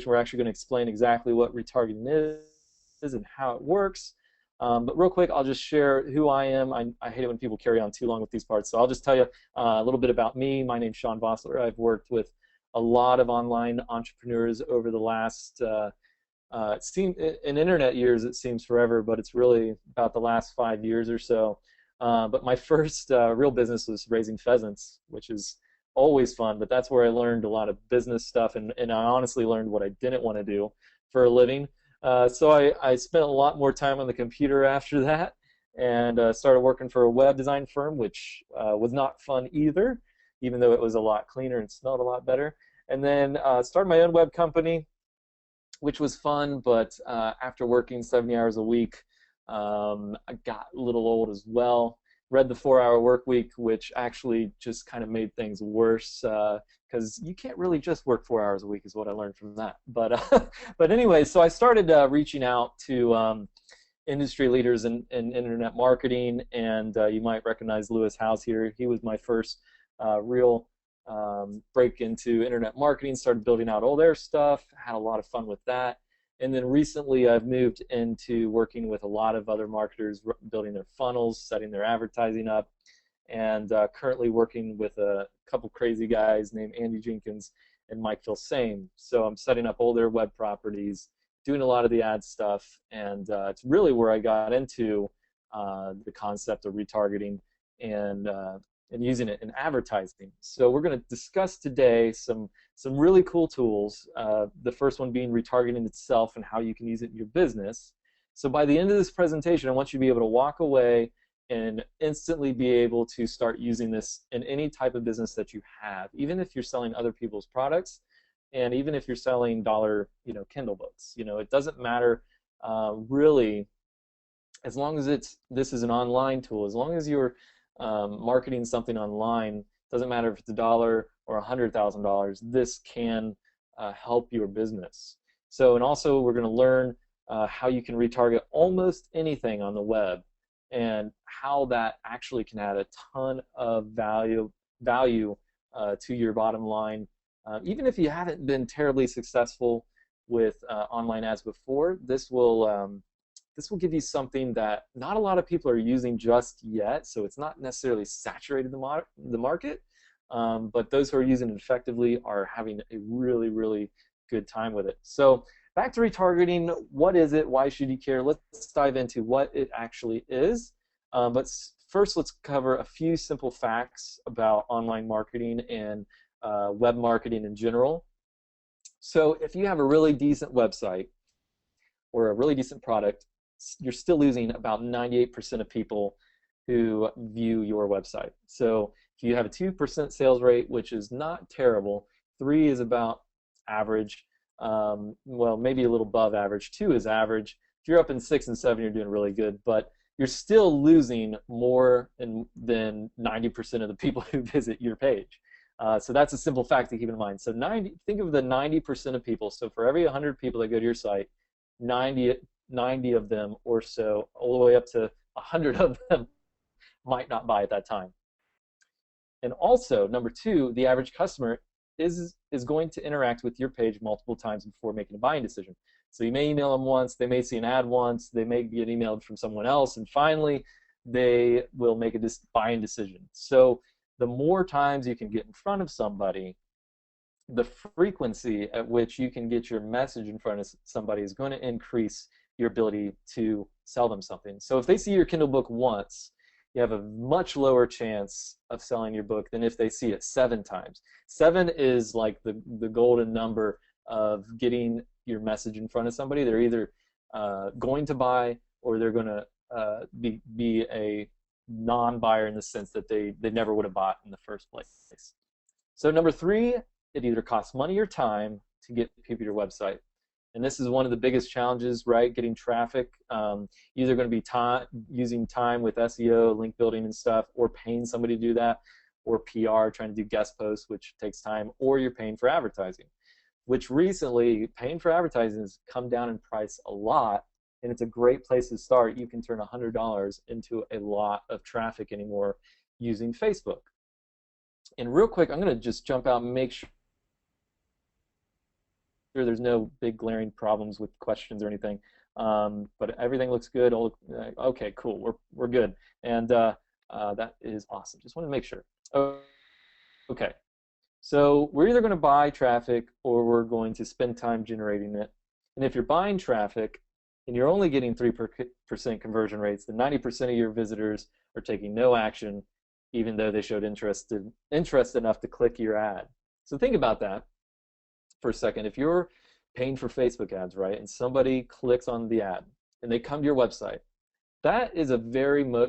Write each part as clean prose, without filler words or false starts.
we're actually going to explain exactly what retargeting is and how it works. But real quick, I'll just share who I am. I hate it when people carry on too long with these parts, so I'll just tell you a little bit about me. My name's Sean Vossler. I've worked with a lot of online entrepreneurs over the last, it seems, in internet years it seems forever, but it's really about the last 5 years or so. But my first real business was raising pheasants, which is always fun, but that's where I learned a lot of business stuff, and I honestly learned what I didn't want to do for a living. So I spent a lot more time on the computer after that, and started working for a web design firm, which was not fun either, even though it was a lot cleaner and smelled a lot better. And then started my own web company, which was fun, but after working 70 hours a week, I got a little old as well. Read the 4-hour work week, which actually just kind of made things worse, because you can't really just work 4 hours a week, is what I learned from that. But but anyway, so I started reaching out to industry leaders in internet marketing, and you might recognize Lewis House here. He was my first real break into internet marketing. Started building out all their stuff, had a lot of fun with that. And then recently I've moved into working with a lot of other marketers, building their funnels, setting their advertising up, and currently working with a couple crazy guys named Andy Jenkins and Mike Filsame. So I'm setting up all their web properties, doing a lot of the ad stuff, and it's really where I got into the concept of retargeting and using it in advertising. So we're going to discuss today some really cool tools. The first one being retargeting itself and how you can use it in your business. So by the end of this presentation, I want you to be able to walk away and instantly be able to start using this in any type of business that you have, even if you're selling other people's products, and even if you're selling dollar, Kindle books. It doesn't matter really, as long as this is an online tool. As long as you're marketing something online, doesn't matter if it's $1 or $100,000, this can help your business. So, and also we're going to learn how you can retarget almost anything on the web, and how that actually can add a ton of value to your bottom line. Even if you haven't been terribly successful with online ads before, this will give you something that not a lot of people are using just yet, so it's not necessarily saturated the market, but those who are using it effectively are having a really, really good time with it. So back to retargeting. What is it? Why should you care? Let's dive into what it actually is. But first, let's cover a few simple facts about online marketing and web marketing in general. So if you have a really decent website or a really decent product, you're still losing about 98% of people who view your website. So if you have a 2% sales rate, which is not terrible, 3 is about average, well, maybe a little above average, 2 is average. If you're up in 6 and 7, you're doing really good, but you're still losing more than 90% of the people who visit your page. So that's a simple fact to keep in mind. So think of the 90% of people. So for every 100 people that go to your site, 90 of them or so, all the way up to 100 of them, might not buy at that time. And also, number 2, the average customer is going to interact with your page multiple times before making a buying decision. So you may email them once, they may see an ad once, they may get emailed from someone else, and finally they will make a buying decision. So the more times you can get in front of somebody, the frequency at which you can get your message in front of somebody is going to increase your ability to sell them something. So if they see your Kindle book once, you have a much lower chance of selling your book than if they see it 7 times. 7 is like the golden number of getting your message in front of somebody. They're either going to buy, or they're going to be a non-buyer in the sense that they never would have bought in the first place. So number 3, it either costs money or time to get people to your website. And this is one of the biggest challenges, right? Getting traffic. Either going to be using time with SEO, link building and stuff, or paying somebody to do that, or PR, trying to do guest posts, which takes time, or you're paying for advertising, which recently, paying for advertising has come down in price a lot, and it's a great place to start. You can turn $100 into a lot of traffic anymore using Facebook. And real quick, I'm going to just jump out and make sure there's no big glaring problems with questions or anything. But everything looks good. Okay, cool. We're good, and that is awesome. Just want to make sure. Okay, so we're either going to buy traffic or we're going to spend time generating it. And if you're buying traffic and you're only getting 3% conversion rates, then 90% of your visitors are taking no action, even though they showed interest enough to click your ad. So think about that for a second. If you're paying for Facebook ads, right, and somebody clicks on the ad and they come to your website, that is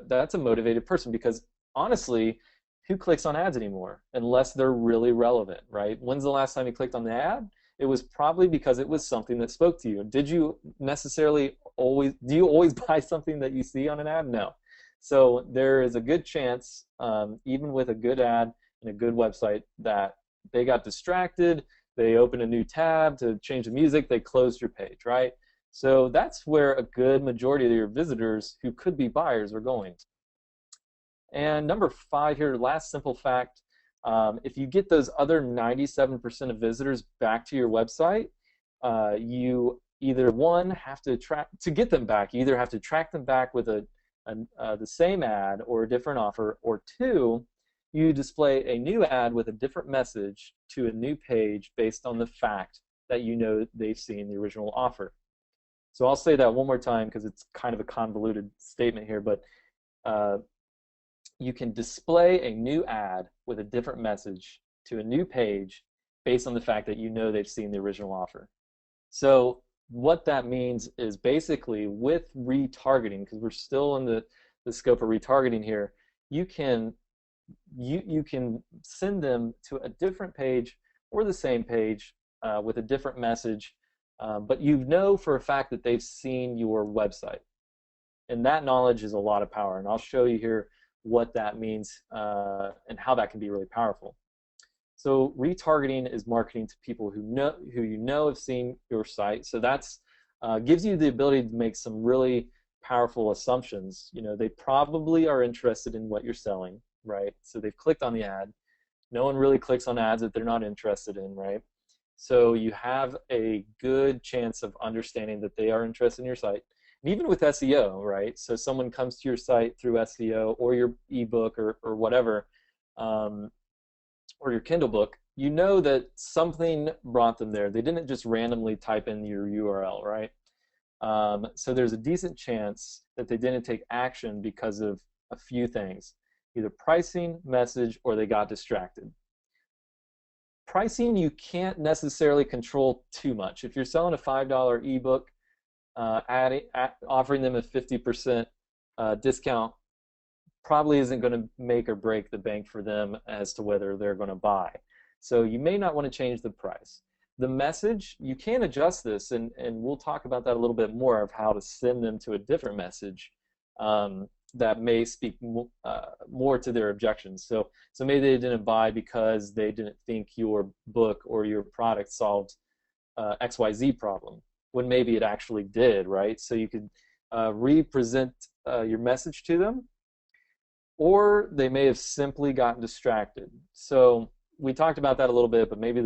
that's a motivated person, because honestly, who clicks on ads anymore unless they're really relevant, right? When's the last time you clicked on the ad? It was probably because it was something that spoke to you. Do you always buy something that you see on an ad? No. So there is a good chance, even with a good ad and a good website, that they got distracted, they opened a new tab to change the music, they closed your page, right? So that's where a good majority of your visitors who could be buyers are going. And number 5 here, last simple fact, if you get those other 97% of visitors back to your website, you either, one, have to get them back, you either have to track them back with the same ad or a different offer, or two, you display a new ad with a different message to a new page based on the fact that you know they've seen the original offer. So I'll say that one more time because it's kind of a convoluted statement here, but you can display a new ad with a different message to a new page based on the fact that you know they've seen the original offer. So what that means is basically with retargeting, because we're still in the scope of retargeting here, you can send them to a different page or the same page with a different message, but you know for a fact that they've seen your website. And that knowledge is a lot of power, and I'll show you here what that means and how that can be really powerful. So retargeting is marketing to people who you know have seen your site. So that's gives you the ability to make some really powerful assumptions. You know, they probably are interested in what you're selling, right? So they've clicked on the ad. No one really clicks on ads that they're not interested in, right? So you have a good chance of understanding that they are interested in your site. And even with SEO, right? So someone comes to your site through SEO or your ebook or whatever, or your Kindle book, you know that something brought them there. They didn't just randomly type in your URL, right? So there's a decent chance that they didn't take action because of a few things, either pricing, message, or they got distracted. Pricing you can't necessarily control too much. If you're selling a $5 ebook, offering them a 50% discount probably isn't going to make or break the bank for them as to whether they're going to buy. So you may not want to change the price. The message, you can adjust this, and we'll talk about that a little bit more, of how to send them to a different message that may speak more to their objections. So maybe they didn't buy because they didn't think your book or your product solved XYZ problem, when maybe it actually did, right? So you could represent your message to them, or they may have simply gotten distracted. So we talked about that a little bit, but maybe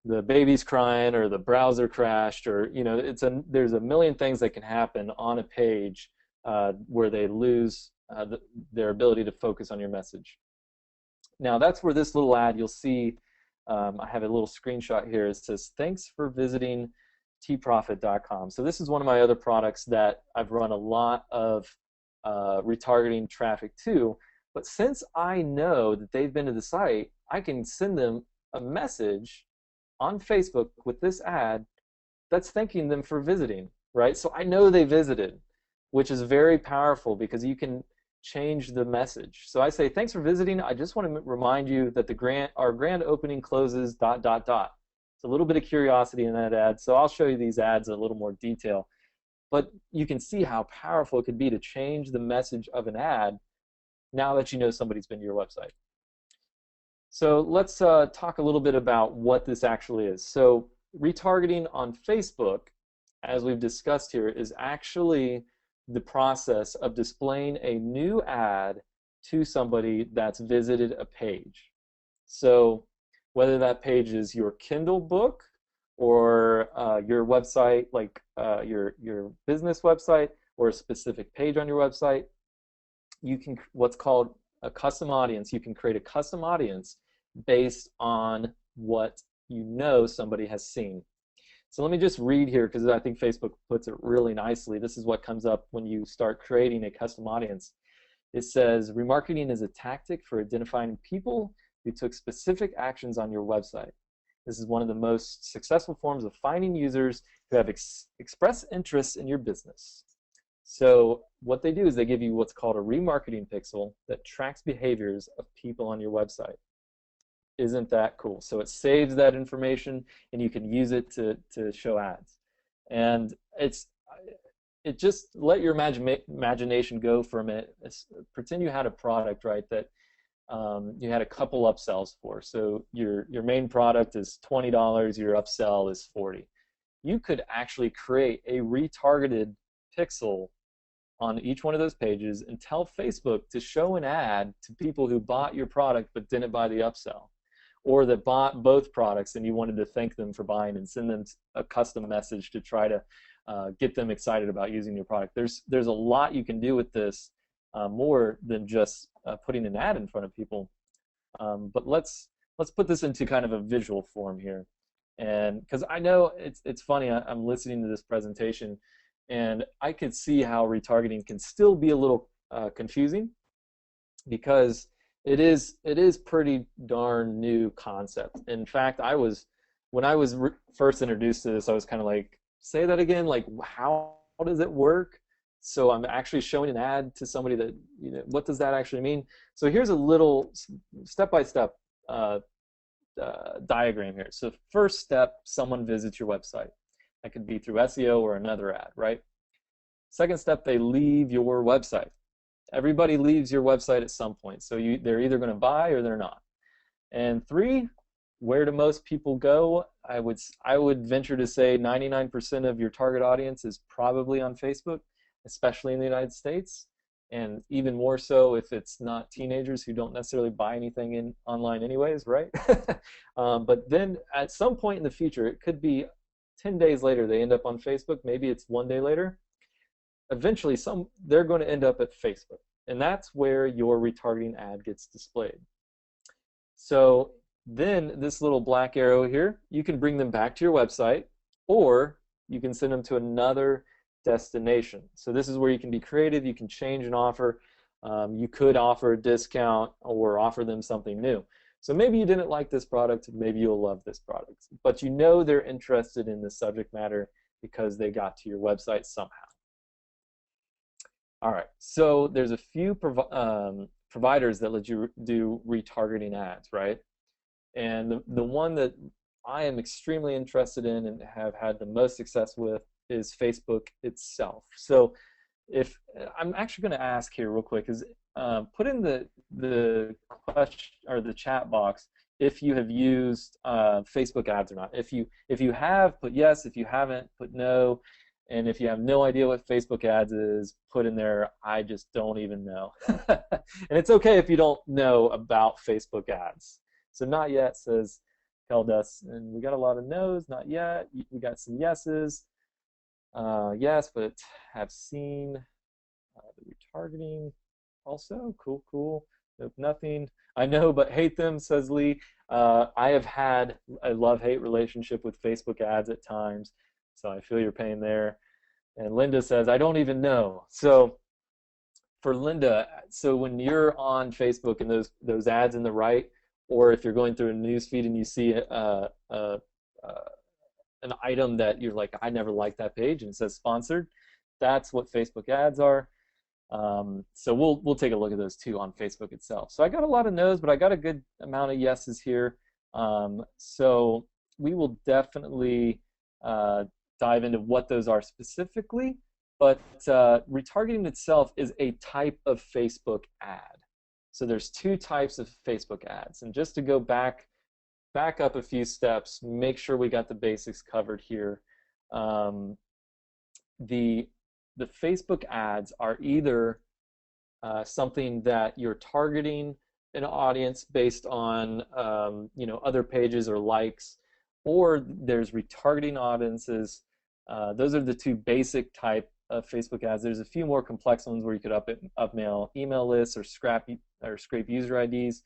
the baby's crying, or the browser crashed, or there's a million things that can happen on a page where they lose their ability to focus on your message. Now that's where this little ad, you'll see, I have a little screenshot here. It says, "Thanks for visiting tprofit.com." So this is one of my other products that I've run a lot of retargeting traffic to, but since I know that they've been to the site, I can send them a message on Facebook with this ad that's thanking them for visiting, right? So I know they visited, which is very powerful because you can change the message. So I say, "Thanks for visiting. I just want to remind you that our grand opening closes ... It's a little bit of curiosity in that ad, so I'll show you these ads in a little more detail. But you can see how powerful it could be to change the message of an ad now that you know somebody's been to your website. So let's talk a little bit about what this actually is. So retargeting on Facebook, as we've discussed here, is actually the process of displaying a new ad to somebody that's visited a page. So whether that page is your Kindle book, or your website, like your business website, or a specific page on your website, you can what's called a custom audience. You can create a custom audience based on what you know somebody has seen. So let me just read here because I think Facebook puts it really nicely. This is what comes up when you start creating a custom audience. It says, remarketing is a tactic for identifying people who took specific actions on your website. This is one of the most successful forms of finding users who have expressed interest in your business. So what they do is they give you what's called a remarketing pixel that tracks behaviors of people on your website. Isn't that cool? So it saves that information and you can use it to show ads. And it just let your imagination go for a minute. Pretend you had a product, right, that you had a couple upsells for. So your main product is $20, your upsell is $40. You could actually create a retargeted pixel on each one of those pages and tell Facebook to show an ad to people who bought your product but didn't buy the upsell, or that bought both products and you wanted to thank them for buying and send them a custom message to try to get them excited about using your product. There's a lot you can do with this, more than just putting an ad in front of people. But let's put this into kind of a visual form here, and because I know it's funny, I'm listening to this presentation, and I could see how retargeting can still be a little confusing because it is pretty darn new concept. In fact, when I was first introduced to this, I was kind of like, say that again, like how does it work? So I'm actually showing an ad to somebody that, what does that actually mean? So here's a little step-by-step diagram here. So first step, someone visits your website. That could be through SEO or another ad, right? Second step, they leave your website. Everybody leaves your website at some point. So they're either going to buy or they're not. And three, where do most people go? I would venture to say 99% of your target audience is probably on Facebook, especially in the United States, and even more so if it's not teenagers who don't necessarily buy anything online anyways, right? But then at some point in the future, it could be 10 days later they end up on Facebook, maybe it's 1 day later. Eventually they're going to end up at Facebook, and that's where your retargeting ad gets displayed. So then this little black arrow here, you can bring them back to your website, or you can send them to another destination. So this is where you can be creative. You can change an offer. You could offer a discount or offer them something new. So maybe you didn't like this product, maybe you'll love this product, but you know they're interested in the subject matter because they got to your website somehow. All right, so there's a few providers that let you do retargeting ads, right? And the one that I am extremely interested in and have had the most success with is Facebook itself. So if I'm actually going to ask here real quick is put in the question or the chat box if you have used Facebook ads or not. If you have, put yes. If you haven't, put no. And if you have no idea what Facebook ads is, put in there, I just don't even know. And it's okay if you don't know about Facebook ads. So not yet says Keldas, and we got a lot of no's, not yet. We got some yeses. Yes, but have seen the retargeting also. Cool, cool. Nope, nothing. I know, but hate them, says Lee. I have had a love-hate relationship with Facebook ads at times, so I feel your pain there. And Linda says, I don't even know. So for Linda, so when you're on Facebook and those ads in the right, or if you're going through a news feed and you see an item that you're like, I never liked that page, and it says sponsored, that's what Facebook ads are. So we'll take a look at those too on Facebook itself. So I got a lot of no's, but I got a good amount of yeses here. So we will definitely dive into what those are specifically, but retargeting itself is a type of Facebook ad. So there's two types of Facebook ads, and just to go back up a few steps, make sure we got the basics covered here. The Facebook ads are either something that you're targeting an audience based on other pages or likes, or there's retargeting audiences. Those are the two basic type of Facebook ads. There's a few more complex ones where you could upmail email lists or scrape user IDs.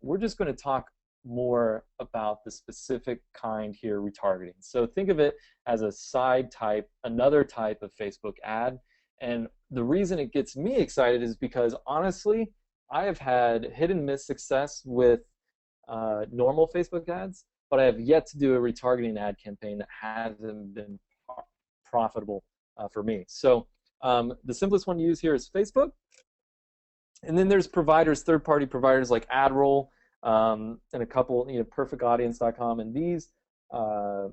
We're just going to talk more about the specific kind here, retargeting. So think of it as a side type, another type of Facebook ad. And the reason it gets me excited is because honestly, I have had hit and miss success with normal Facebook ads, but I have yet to do a retargeting ad campaign that hasn't been profitable for me. So the simplest one to use here is Facebook. And then there's providers, third-party providers like AdRoll, and a couple, perfectaudience.com, and these are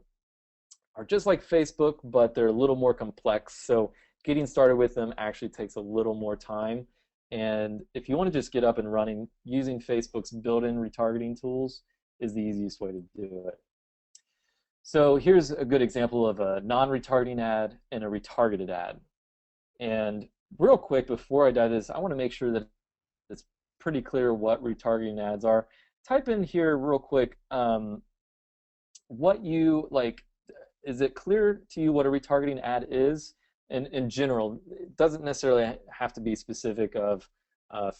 just like Facebook, but they're a little more complex. So getting started with them actually takes a little more time. And if you want to just get up and running, using Facebook's built-in retargeting tools is the easiest way to do it. So here's a good example of a non-retargeting ad and a retargeted ad. And real quick, before I dive into this, I want to make sure that it's pretty clear what retargeting ads are. Type in here real quick what you like. Is it clear to you what a retargeting ad is? And in general, it doesn't necessarily have to be specific of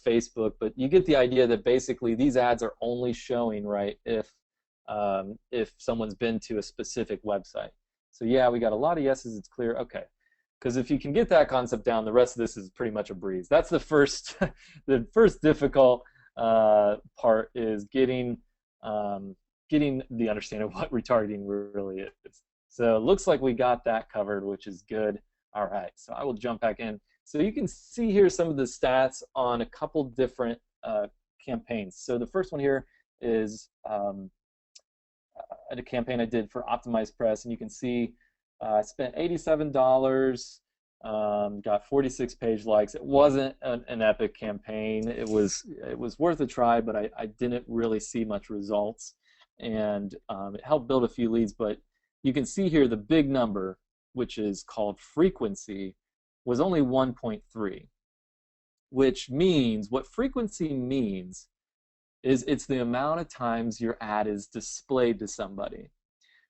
Facebook, but you get the idea that basically these ads are only showing, right, if someone's been to a specific website. So yeah, we got a lot of yeses, it's clear, okay. Because if you can get that concept down, the rest of this is pretty much a breeze. That's the first, the first difficult part is getting the understanding of what retargeting really is. So it looks like we got that covered, which is good. All right, so I will jump back in. So you can see here some of the stats on a couple different campaigns. So the first one here is a campaign I did for Optimized Press, and you can see I spent $87, got 46 page likes. It wasn't an epic campaign. It was worth a try, but I didn't really see much results, and it helped build a few leads. But you can see here the big number, which is called frequency, was only 1.3, which means, what frequency means is it's the amount of times your ad is displayed to somebody.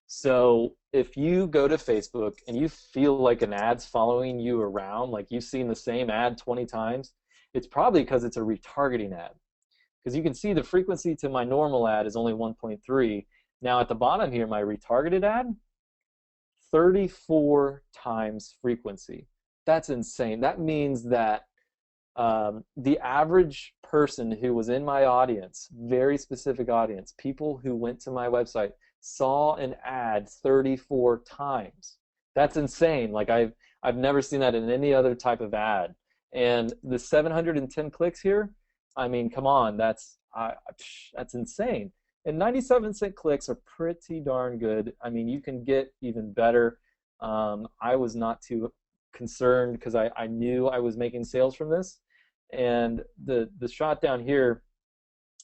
So if you go to Facebook and you feel like an ad's following you around, like you've seen the same ad 20 times, it's probably because it's a retargeting ad. Because you can see the frequency to my normal ad is only 1.3. Now at the bottom here, my retargeted ad, 34 times frequency. That's insane. That means that the average person who was in my audience, very specific audience, people who went to my website, saw an ad 34 times. That's insane. Like I've never seen that in any other type of ad. And the 710 clicks here, I mean, come on, that's insane. And 97-cent clicks are pretty darn good. I mean, you can get even better. I was not too concerned because I knew I was making sales from this. And the shot down here,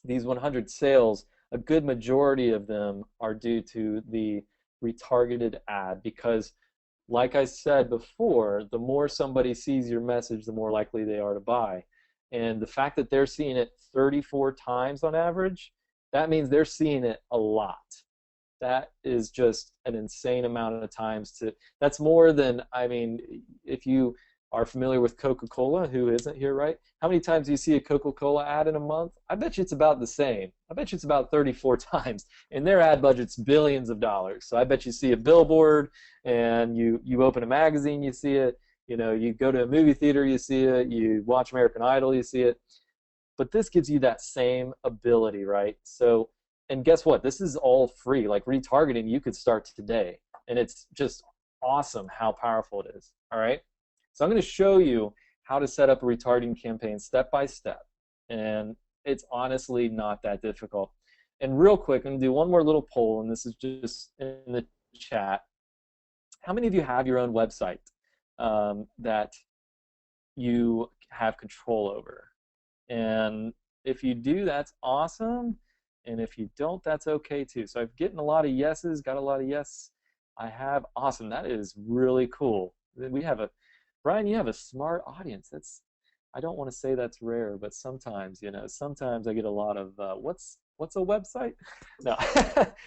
these 100 sales, a good majority of them are due to the retargeted ad, because like I said before, the more somebody sees your message, the more likely they are to buy. And the fact that they're seeing it 34 times on average, that means they're seeing it a lot. That is just an insane amount of times. That's more than, I mean, if you are familiar with Coca-Cola, who isn't here, right? How many times do you see a Coca-Cola ad in a month? I bet you it's about the same. I bet you it's about 34 times. And their ad budget's billions of dollars. So I bet you see a billboard, and you open a magazine, you see it. You know, you go to a movie theater, you see it. You watch American Idol, you see it. But this gives you that same ability, right? So, and guess what? This is all free. Like retargeting, you could start today. And it's just awesome how powerful it is, all right? So I'm going to show you how to set up a retargeting campaign step by step. And it's honestly not that difficult. And real quick, I'm going to do one more little poll, and this is just in the chat. How many of you have your own website that you have control over? And if you do, that's awesome. And if you don't, that's okay too. So I'm getting a lot of yeses, got a lot of yes. I have, awesome. That is really cool. We have a, Brian, you have a smart audience. I don't want to say that's rare, but sometimes, you know, sometimes I get a lot of, what's what's a website? No.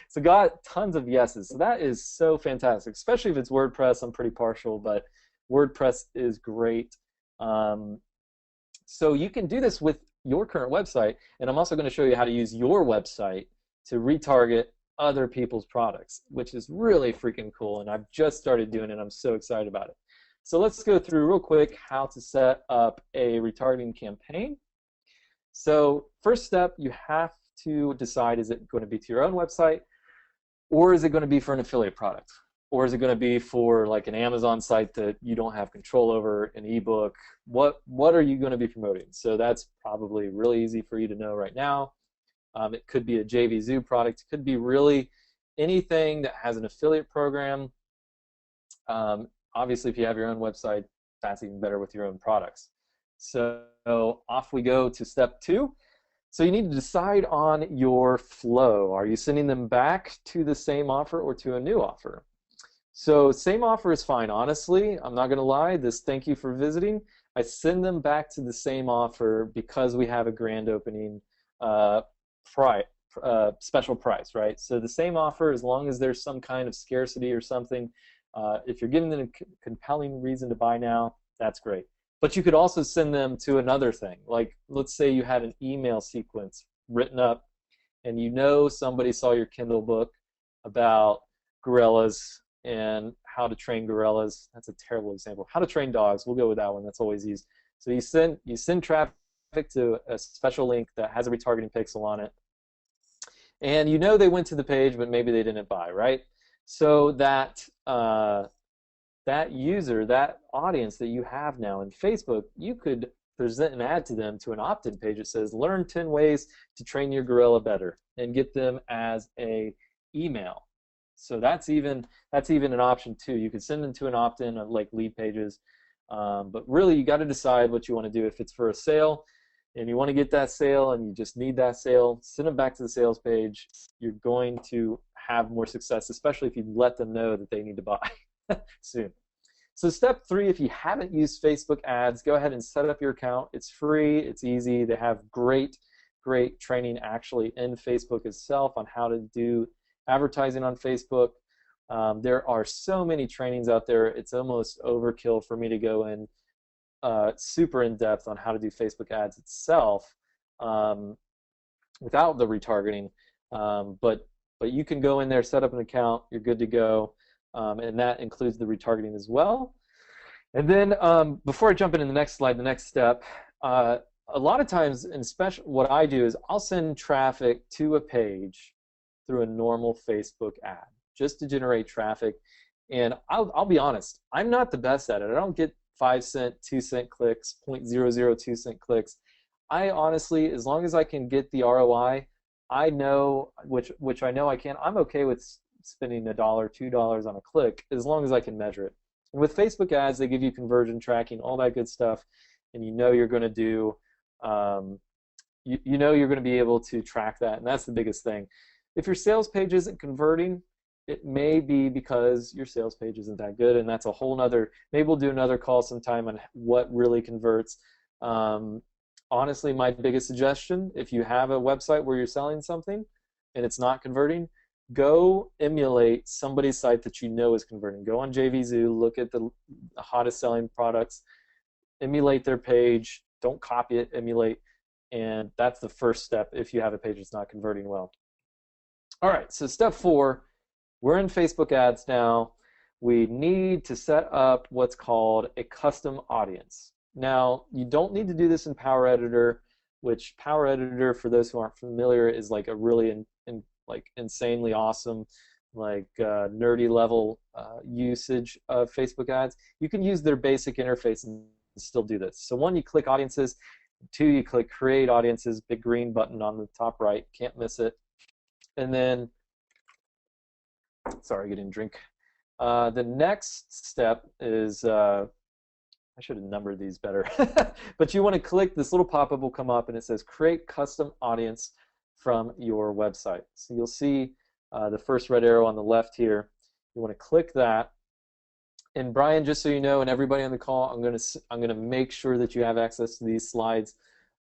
So got tons of yeses. So that is so fantastic, especially if it's WordPress. I'm pretty partial, but WordPress is great. Um, so you can do this with your current website, and I'm also going to show you how to use your website to retarget other people's products, which is really freaking cool, and I've just started doing it. I'm so excited about it. So let's go through real quick how to set up a retargeting campaign. So first step, you have to decide, is it going to be to your own website, or is it going to be for an affiliate product? Or is it going to be for like an Amazon site that you don't have control over, an ebook? What are you going to be promoting? So that's probably really easy for you to know right now. It could be a JVZoo product. It could be really anything that has an affiliate program. Obviously, if you have your own website, that's even better with your own products. So off we go to step 2. So you need to decide on your flow. Are you sending them back to the same offer or to a new offer? So same offer is fine. Honestly, I'm not going to lie, this thank you for visiting, I send them back to the same offer because we have a grand opening special price, right? So the same offer, as long as there's some kind of scarcity or something, if you're giving them a compelling reason to buy now, that's great. But you could also send them to another thing. Like, let's say you had an email sequence written up and you know somebody saw your Kindle book about gorillas and how to train gorillas. That's a terrible example. How to train dogs. We'll go with that one. That's always used. So you send traffic to a special link that has a retargeting pixel on it. And you know they went to the page, but maybe they didn't buy, right? So that that user, that audience that you have now in Facebook, you could present an ad to them to an opt-in page that says, learn 10 ways to train your gorilla better, and get them as a email. So that's even an option too. You could send them to an opt-in of like lead pages, but really you got to decide what you want to do. If it's for a sale and you want to get that sale and you just need that sale, send them back to the sales page. You're going to have more success, especially if you let them know that they need to buy soon. So step 3, if you haven't used Facebook ads, go ahead and set up your account. It's free, it's easy. They have great training actually in Facebook itself on how to do advertising on Facebook. There are so many trainings out there, it's almost overkill for me to go in super in depth on how to do Facebook ads itself without the retargeting. But you can go in there, set up an account, you're good to go. And that includes the retargeting as well. And then before I jump into the next slide, the next step, a lot of times, and especially what I do is I'll send traffic to a page through a normal Facebook ad just to generate traffic. And I'll be honest, I'm not the best at it. I don't get 5-cent, 2-cent clicks, 0.002 cent clicks. I honestly, as long as I can get the ROI, I know, which I know I can, I'm okay with spending $1, $2 on a click as long as I can measure it. And with Facebook ads, they give you conversion tracking, all that good stuff, and you know you're going to do, you know you're going to be able to track that, and that's the biggest thing. If your sales page isn't converting, it may be because your sales page isn't that good, and that's a whole nother, maybe we'll do another call sometime on what really converts. Honestly, my biggest suggestion, if you have a website where you're selling something and it's not converting, go emulate somebody's site that you know is converting. Go on JVZoo, look at the hottest selling products, emulate their page, don't copy it, emulate, and that's the first step if you have a page that's not converting well. All right, so step 4, we're in Facebook ads now. We need to set up what's called a custom audience. Now, you don't need to do this in Power Editor, which Power Editor, for those who aren't familiar, is like a really like insanely awesome, like nerdy level usage of Facebook ads. You can use their basic interface and still do this. So 1, you click audiences. 2, you click create audiences, big green button on the top right, can't miss it. And then, sorry, getting a drink. The next step is, I should have numbered these better, but you want to click, this little pop-up will come up and it says create custom audience from your website. So you'll see the first red arrow on the left here. You want to click that. And Brian, just so you know, and everybody on the call, I'm going to make sure that you have access to these slides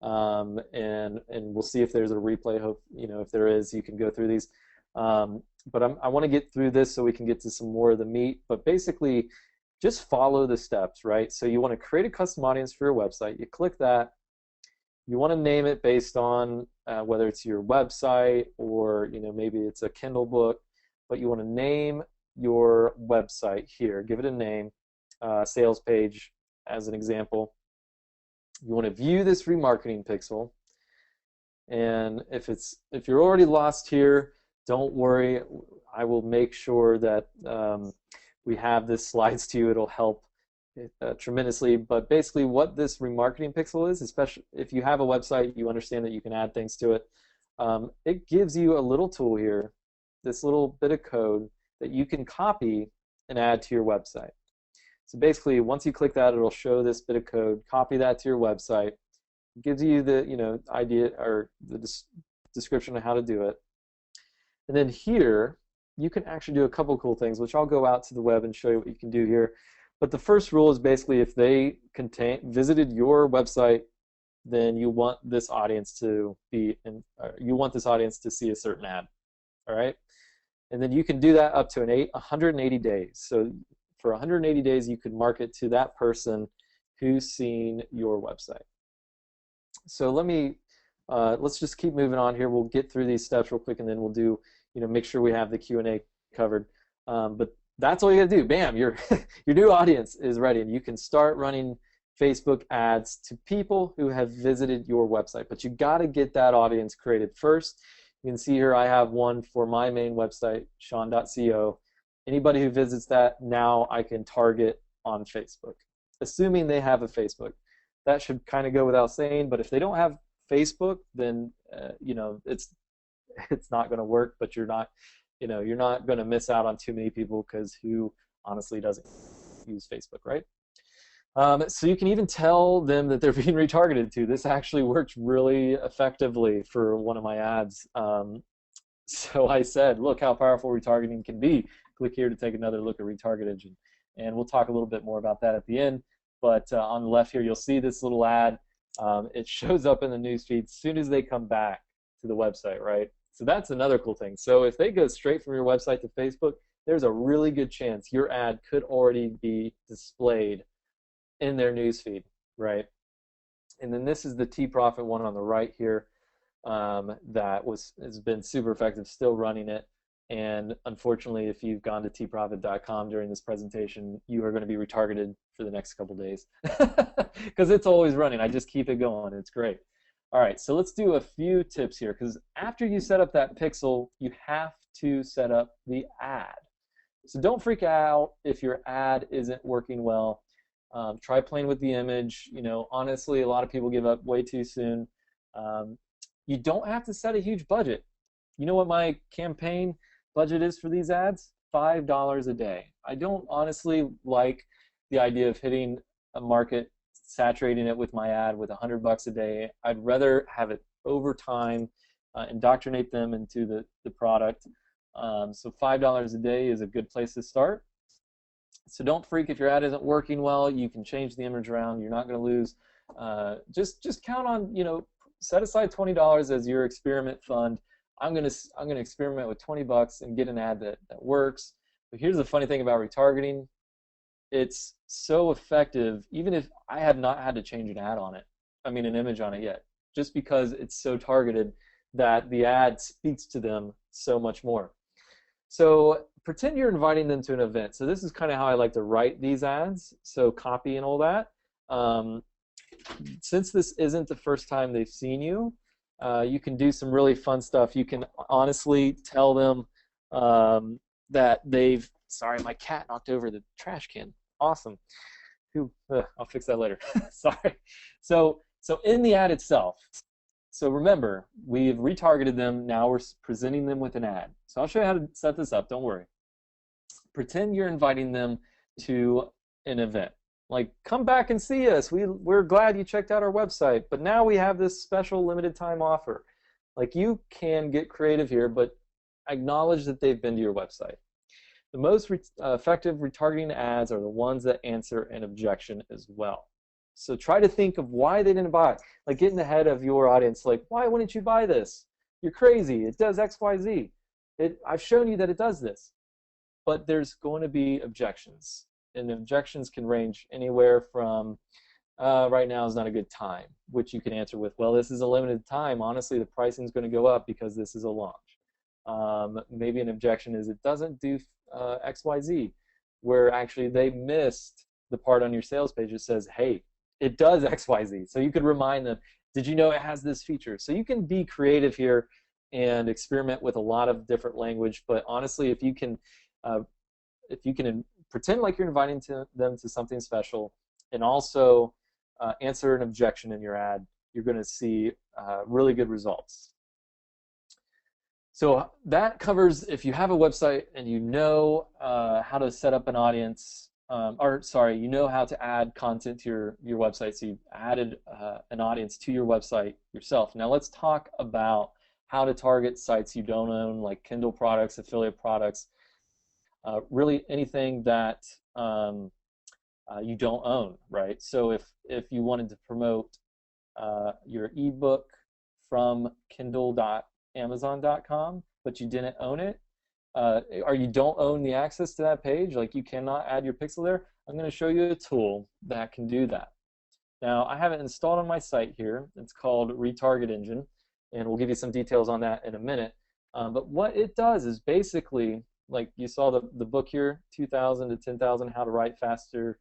and we'll see if there's a replay. Hope if there is, you can go through these. But I want to get through this so we can get to some more of the meat. But basically, just follow the steps, right? So you want to create a custom audience for your website. You click that. You want to name it based on whether it's your website or maybe it's a Kindle book, but you want to name your website here. Give it a name, sales page as an example. You want to view this remarketing pixel, and if you're already lost here, don't worry. I will make sure that we have this slides to you. It'll help tremendously. But basically what this remarketing pixel is, especially if you have a website, you understand that you can add things to it. It gives you a little tool here, this little bit of code that you can copy and add to your website. So basically, once you click that, it'll show this bit of code. Copy that to your website. It gives you the idea or the description of how to do it. And then here, you can actually do a couple cool things, which I'll go out to the web and show you what you can do here. But the first rule is basically if they visited your website, then you want this audience to be see a certain ad. All right, and then you can do that up to 180 days. So for 180 days, you could market to that person who's seen your website. So let's just keep moving on here. We'll get through these steps real quick, and then we'll do make sure we have the Q&A covered. But that's all you gotta do. Bam, your new audience is ready, and you can start running Facebook ads to people who have visited your website. But you gotta get that audience created first. You can see here I have one for my main website, sean.co. Anybody who visits that, now I can target on Facebook, assuming they have a Facebook. That should kind of go without saying, but if they don't have Facebook, then it's not going to work. But you're not going to miss out on too many people, because who honestly doesn't use Facebook, right? So you can even tell them that they're being retargeted to. This actually works really effectively for one of my ads. So I said, look how powerful retargeting can be. Click here to take another look at retargeting, and we'll talk a little bit more about that at the end. But on the left here, you'll see this little ad. It shows up in the newsfeed as soon as they come back to the website, right? So that's another cool thing. So if they go straight from your website to Facebook, there's a really good chance your ad could already be displayed in their newsfeed, right? And then this is the T-Profit one on the right here that has been super effective, still running it. And unfortunately, if you've gone to tprofit.com during this presentation, you are going to be retargeted for the next couple days because it's always running. I just keep it going. It's great. All right, so let's do a few tips here, because after you set up that pixel, you have to set up the ad. So don't freak out if your ad isn't working well. Try playing with the image. Honestly, a lot of people give up way too soon. You don't have to set a huge budget. You know what my campaign budget is for these ads? $5 a day. I don't honestly like the idea of hitting a market, saturating it with my ad with $100 a day. I'd rather have it over time, indoctrinate them into the product. So $5 a day is a good place to start. So don't freak if your ad isn't working well. You can change the image around. You're not going to lose. Just count on, set aside $20 as your experiment fund. I'm gonna experiment with $20 and get an ad that works. But here's the funny thing about retargeting. It's so effective, even if I have not had to change an image on it yet, just because it's so targeted that the ad speaks to them so much more. So pretend you're inviting them to an event. So this is kind of how I like to write these ads. So copy and all that. Since this isn't the first time they've seen you, you can do some really fun stuff. You can honestly tell them that they've, sorry, my cat knocked over the trash can. Awesome. I'll fix that later. Sorry. So in the ad itself, so remember, we've retargeted them. Now we're presenting them with an ad. So I'll show you how to set this up. Don't worry. Pretend you're inviting them to an event. Like, come back and see us. We're glad you checked out our website, but now we have this special limited time offer. Like, you can get creative here, but acknowledge that they've been to your website. The most effective retargeting ads are the ones that answer an objection as well. So try to think of why they didn't buy. Like get in the head of your audience. Like, why wouldn't you buy this? You're crazy. It does X, Y, Z. I've shown you that it does this. But there's going to be objections. And objections can range anywhere from right now is not a good time, which you can answer with, well, this is a limited time. Honestly, the pricing is going to go up because this is a launch. Maybe an objection is it doesn't do XYZ, where actually they missed the part on your sales page that says, hey, it does XYZ. So you could remind them, did you know it has this feature? So you can be creative here and experiment with a lot of different language. But honestly, if you can pretend like you're inviting them to something special and also answer an objection in your ad, you're going to see really good results. So that covers if you have a website and you know how to set up an audience, you know how to add content to your website. So you added an audience to your website yourself. Now let's talk about how to target sites you don't own, like Kindle products, affiliate products, really anything that you don't own, right? So if you wanted to promote your ebook from kindle.amazon.com, but you didn't own it, or you don't own the access to that page, like you cannot add your pixel there, I'm going to show you a tool that can do that. Now, I have it installed on my site here. It's called Retarget Engine, and we'll give you some details on that in a minute. But what it does is basically, like you saw the book here, 2,000 to 10,000, How to Write Faster,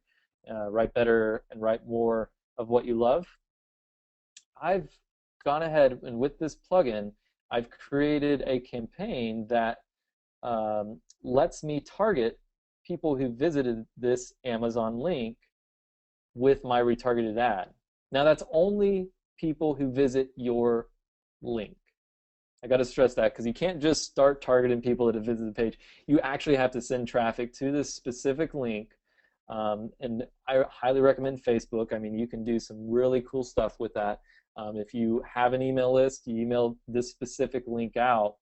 Write Better, and Write More of What You Love. I've gone ahead and with this plugin, I've created a campaign that lets me target people who visited this Amazon link with my retargeted ad. Now that's only people who visit your link. I got to stress that because you can't just start targeting people that have visited the page. You actually have to send traffic to this specific link. And I highly recommend Facebook. I mean, you can do some really cool stuff with that. If you have an email list, you email this specific link out,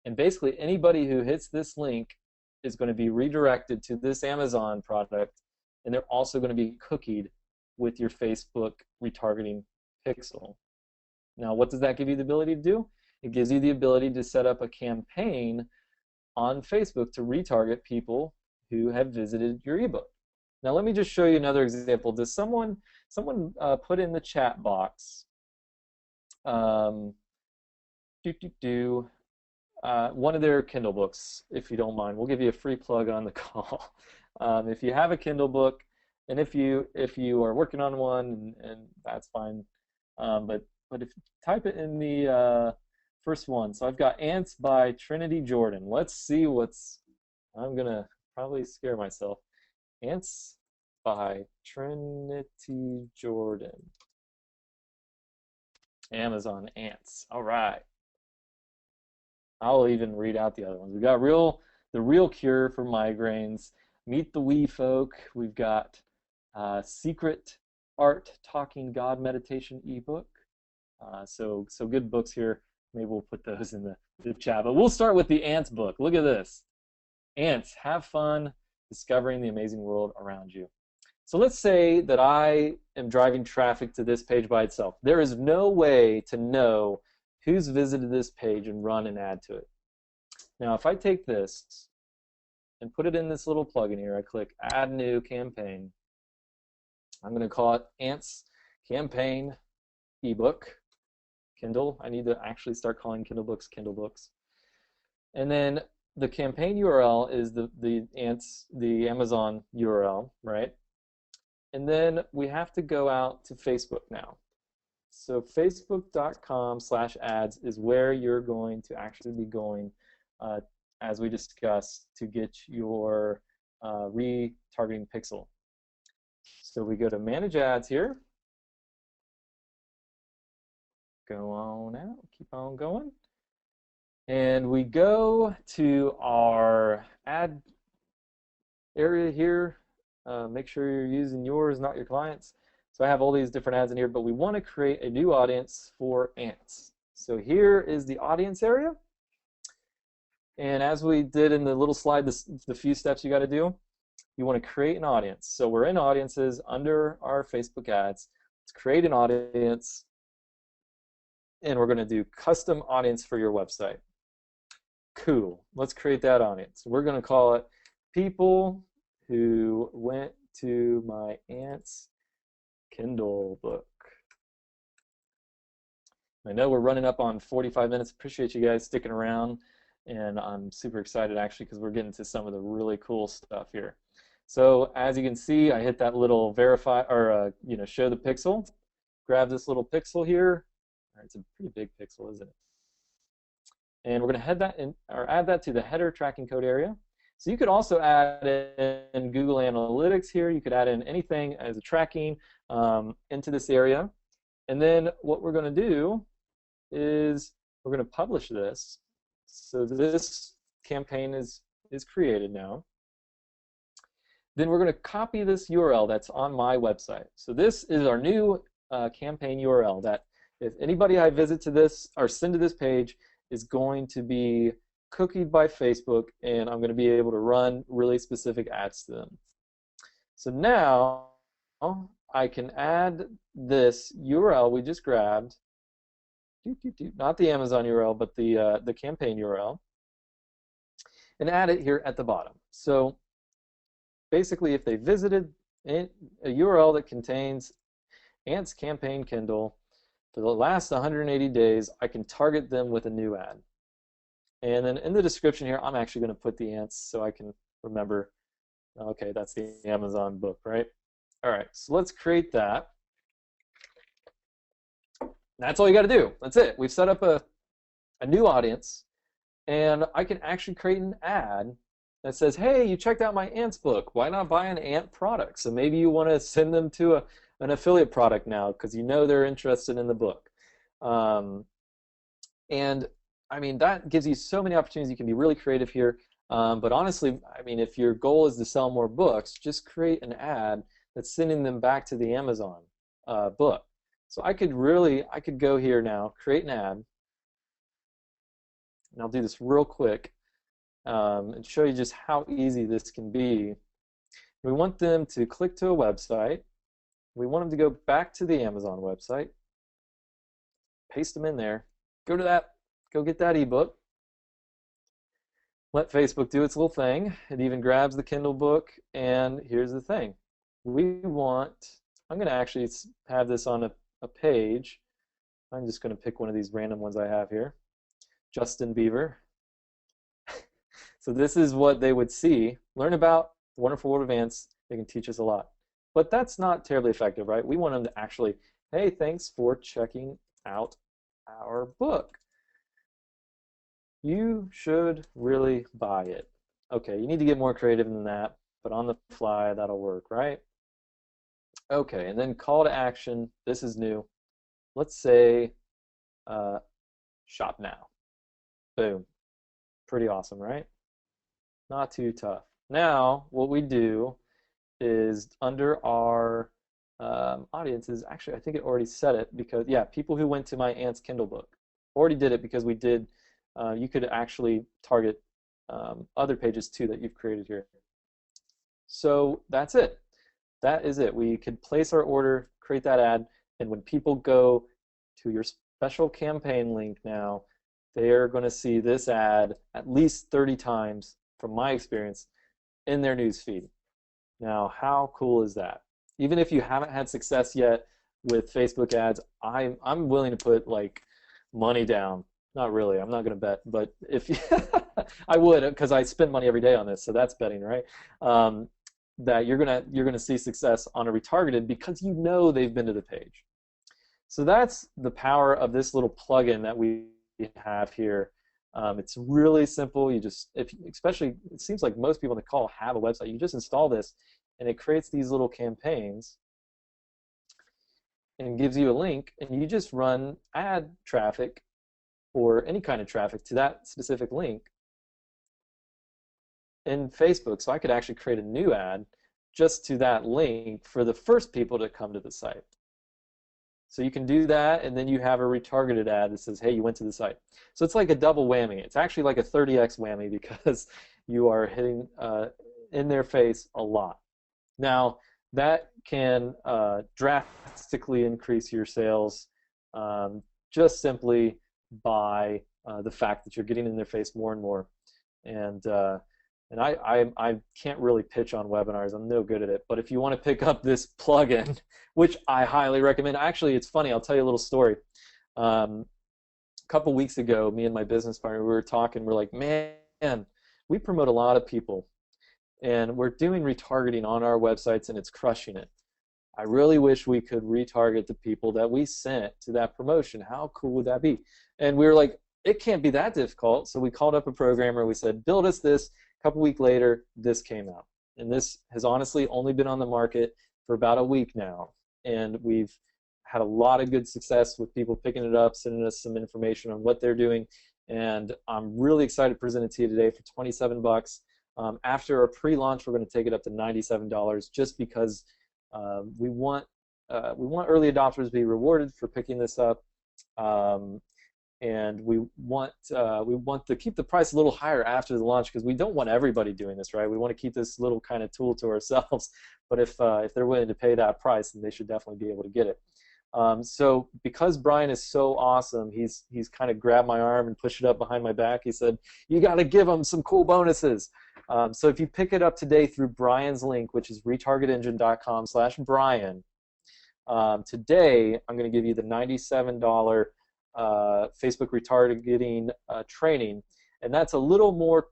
and basically anybody who hits this link is going to be redirected to this Amazon product, and they're also going to be cookied with your Facebook retargeting pixel. Now, what does that give you the ability to do? It gives you the ability to set up a campaign on Facebook to retarget people who have visited your ebook. Now, let me just show you another example. Does someone put in the chat box one of their Kindle books, if you don't mind? We'll give you a free plug on the call. If you have a Kindle book, and if you are working on one, and that's fine. But if you type it in the first one, so I've got Ants by Trinity Jordan. Let's see I'm gonna probably scare myself. Ants by Trinity Jordan. Amazon Ants. All right. I'll even read out the other ones. We've got The Real Cure for Migraines, Meet the Wee Folk. We've got Secret Art Talking God Meditation ebook. So good books here. Maybe we'll put those in the chat. But we'll start with the Ants book. Look at this. Ants, have fun discovering the amazing world around you. So let's say that I am driving traffic to this page by itself. There is no way to know who's visited this page and run an ad to it. Now, if I take this and put it in this little plugin here, I click Add New Campaign. I'm going to call it Ants Campaign Ebook. Kindle. I need to actually start calling Kindle books Kindle books. And then the campaign URL is the Amazon URL, right? And then we have to go out to Facebook now. So facebook.com/ads is where you're going to actually be going, as we discussed, to get your retargeting pixel. So we go to Manage Ads here. Go on out, keep on going. And we go to our ad area here. Make sure you're using yours, not your client's. So I have all these different ads in here, but we want to create a new audience for Ants. So here is the audience area. And as we did in the little slide, the few steps you got to do, you want to create an audience. So we're in audiences under our Facebook ads. Let's create an audience, and we're going to do custom audience for your website. Cool. Let's create that audience. We're going to call it people who went to my aunt's Kindle book. I know we're running up on 45 minutes. Appreciate you guys sticking around, and I'm super excited actually because we're getting to some of the really cool stuff here. So as you can see, I hit that little verify or show the pixel. Grab this little pixel here. It's a pretty big pixel, isn't it? And we're going to head that in, or add that to the header tracking code area. So you could also add in Google Analytics here. You could add in anything as a tracking into this area. And then what we're going to do is we're going to publish this. So this campaign is created now. Then we're going to copy this URL that's on my website. So this is our new campaign URL that if anybody I visit to this or send to this page is going to be cookied by Facebook, and I'm going to be able to run really specific ads to them. So now I can add this URL we just grabbed, not the Amazon URL, but the campaign URL, and add it here at the bottom. So basically, if they visited a URL that contains Ant's Campaign Kindle for the last 180 days, I can target them with a new ad. And then in the description here, I'm actually going to put the Ants so I can remember, okay, that's the Amazon book, right? All right, so let's create that. That's all you got to do. That's it. We've set up a new audience, and I can actually create an ad that says, hey, you checked out my Ants book. Why not buy an Ant product? So maybe you want to send them to an affiliate product now because you know they're interested in the book. And I mean, that gives you so many opportunities. You can be really creative here. But honestly, I mean, if your goal is to sell more books, just create an ad that's sending them back to the Amazon book. So I could go here now, create an ad, and I'll do this real quick and show you just how easy this can be. We want them to click to a website. We want them to go back to the Amazon website, paste them in there, go get that ebook, let Facebook do its little thing. It even grabs the Kindle book, and here's the thing. I'm going to actually have this on a page. I'm just going to pick one of these random ones I have here. Justin Bieber. So this is what they would see. Learn about the wonderful world of ants. They can teach us a lot. But that's not terribly effective, right? We want them to actually, hey, thanks for checking out our book. You should really buy it. Okay, you need to get more creative than that, but on the fly, that'll work, right? Okay, and then call to action. This is new. Let's say shop now. Boom. Pretty awesome, right? Not too tough. Now, what we do is under our audiences, actually, I think it already said it because, yeah, people who went to my aunt's Kindle book. Already did it because we did, you could actually target other pages too that you've created here. So that's it. That is it. We could place our order, create that ad, and when people go to your special campaign link now, they're going to see this ad at least 30 times, from my experience, in their news feed. Now, how cool is that? Even if you haven't had success yet with Facebook ads, I'm willing to put like money down. Not really. I'm not going to bet, but if I would, because I spend money every day on this, so that's betting, right? That you're gonna see success on a retargeted because you know they've been to the page. So that's the power of this little plugin that we have here. It's really simple. You just, especially, it seems like most people on the call have a website. You just install this, and it creates these little campaigns, and gives you a link, and you just run ad traffic or any kind of traffic to that specific link in Facebook. So I could actually create a new ad just to that link for the first people to come to the site. So you can do that, and then you have a retargeted ad that says, hey, you went to the site. So it's like a double whammy. It's actually like a 30x whammy because you are hitting in their face a lot. Now, that can drastically increase your sales just simply by the fact that you're getting in their face more and more. And I can't really pitch on webinars. I'm no good at it. But if you want to pick up this plugin, which I highly recommend, actually, it's funny. I'll tell you a little story. A couple weeks ago, me and my business partner, we were talking. We're like, man, we promote a lot of people, and we're doing retargeting on our websites, and it's crushing it. I really wish we could retarget the people that we sent to that promotion. How cool would that be? And we were like, it can't be that difficult. So we called up a programmer. We said, build us this. A couple weeks later, this came out. And this has honestly only been on the market for about a week now. And we've had a lot of good success with people picking it up, sending us some information on what they're doing. And I'm really excited to present it to you today for 27 bucks. After our pre-launch, we're going to take it up to $97 just because we want early adopters to be rewarded for picking this up. And we want to keep the price a little higher after the launch because we don't want everybody doing this, right? We want to keep this little kind of tool to ourselves. But if they're willing to pay that price, then they should definitely be able to get it. So because Brian is so awesome, he's kind of grabbed my arm and pushed it up behind my back. He said, "You got to give them some cool bonuses." So if you pick it up today through Brian's link, which is retargetengine.com/Brian, today I'm going to give you the $97 Facebook retargeting training, and that's a little more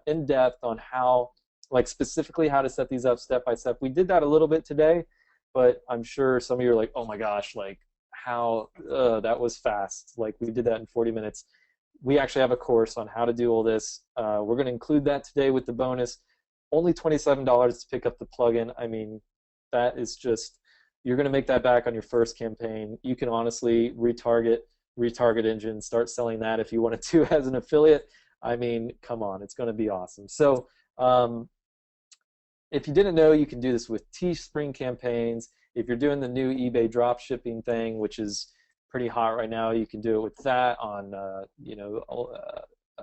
in depth on how, like specifically how to set these up step by step. We did that a little bit today, but I'm sure some of you are like, oh my gosh, like how that was fast. Like we did that in 40 minutes. We actually have a course on how to do all this. We're going to include that today with the bonus. Only $27 to pick up the plugin. I mean, that is just, you're going to make that back on your first campaign. You can honestly retarget Engine, start selling that if you wanted to as an affiliate. I mean, come on, it's going to be awesome. So if you didn't know, you can do this with Teespring campaigns. If you're doing the new eBay drop shipping thing, which is pretty hot right now, you can do it with that on,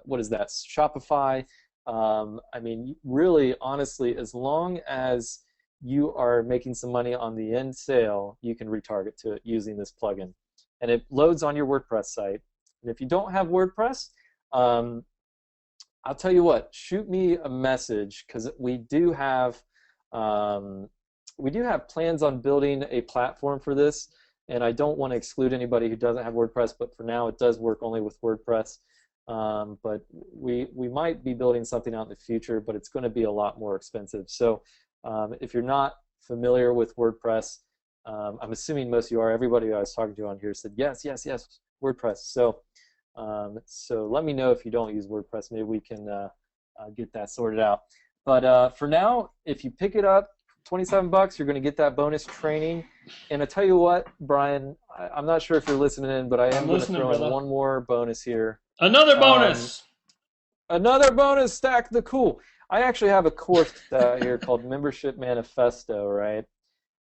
what is that, Shopify. I mean, really, honestly, as long as you are making some money on the end sale, you can retarget to it using this plugin. And it loads on your WordPress site. And if you don't have WordPress, I'll tell you what, shoot me a message because we do have plans on building a platform for this, and I don't want to exclude anybody who doesn't have WordPress, but for now it does work only with WordPress. But we might be building something out in the future, but it's going to be a lot more expensive. So if you're not familiar with WordPress, I'm assuming most of you are. Everybody I was talking to on here said yes, yes, yes, WordPress. So let me know if you don't use WordPress. Maybe we can get that sorted out. But for now, if you pick it up, 27 bucks, you're going to get that bonus training. And I tell you what, Brian, I'm not sure if you're listening in, but I am going to throw in one more bonus here. Another bonus. Another bonus, stack the cool. I actually have a course here called Membership Manifesto, right?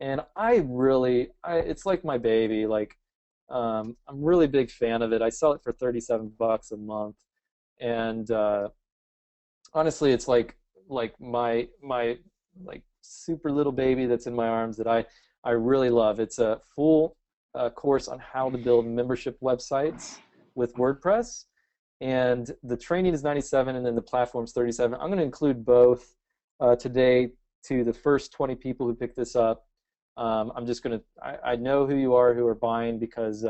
And it's like my baby. Like, I'm really a big fan of it. I sell it for 37 bucks a month, and honestly, it's like my like super little baby that's in my arms that I really love. It's a full course on how to build membership websites with WordPress, and the training is 97, and then the platform's 37. I'm going to include both today to the first 20 people who pick this up. I'm just going to, I know who you are who are buying because